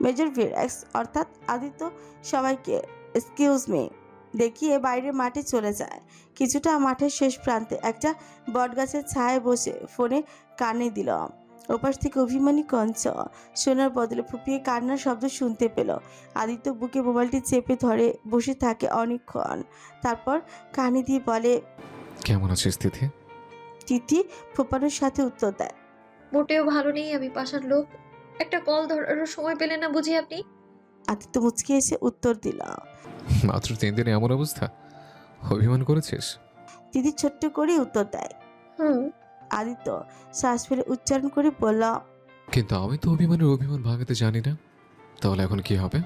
মেজর ভিরেক্স অর্থাৎ আদিত্য সবাইকে এক্সকিউজ মি দেখিয়ে বাইরের মাঠে চলে যায়। কিছুটা মাঠের শেষ প্রান্তে একটা বটগাছের ছায়ায় বসে ফোনে কানে দিল। ওপাশ থেকে অভিমানী কঞ্চ সোনার বদলে ফুপিয়ে কান্নার শব্দ শুনতে পেল। আদিত্য বুকে মোবাইলটি চেপে ধরে বসে থাকে অনেকক্ষণ, তারপর কানে দিয়ে বলে, কেমন আছিস তিথি? তিথি ফোপানোর সাথে উত্তর দেয়, মোটেও ভালো নেই আমি, পাশার লোক। একটা কল ধরারও সময় পেলেন না বুঝি আপনি? আদিত্য মুচকে এসে উত্তর দিল, মাত্র 3 দিনে এমন অবস্থা? অভিমান করেছিস? তিথি ছোট্ট করে উত্তর দেয়। হুম। আদিত্য শ্বাস ফেলে উচ্চারণ করে বলল, কিন্তু আমি তো অভিমান ভাঙাতে জানি না। তাহলে এখন কি হবে?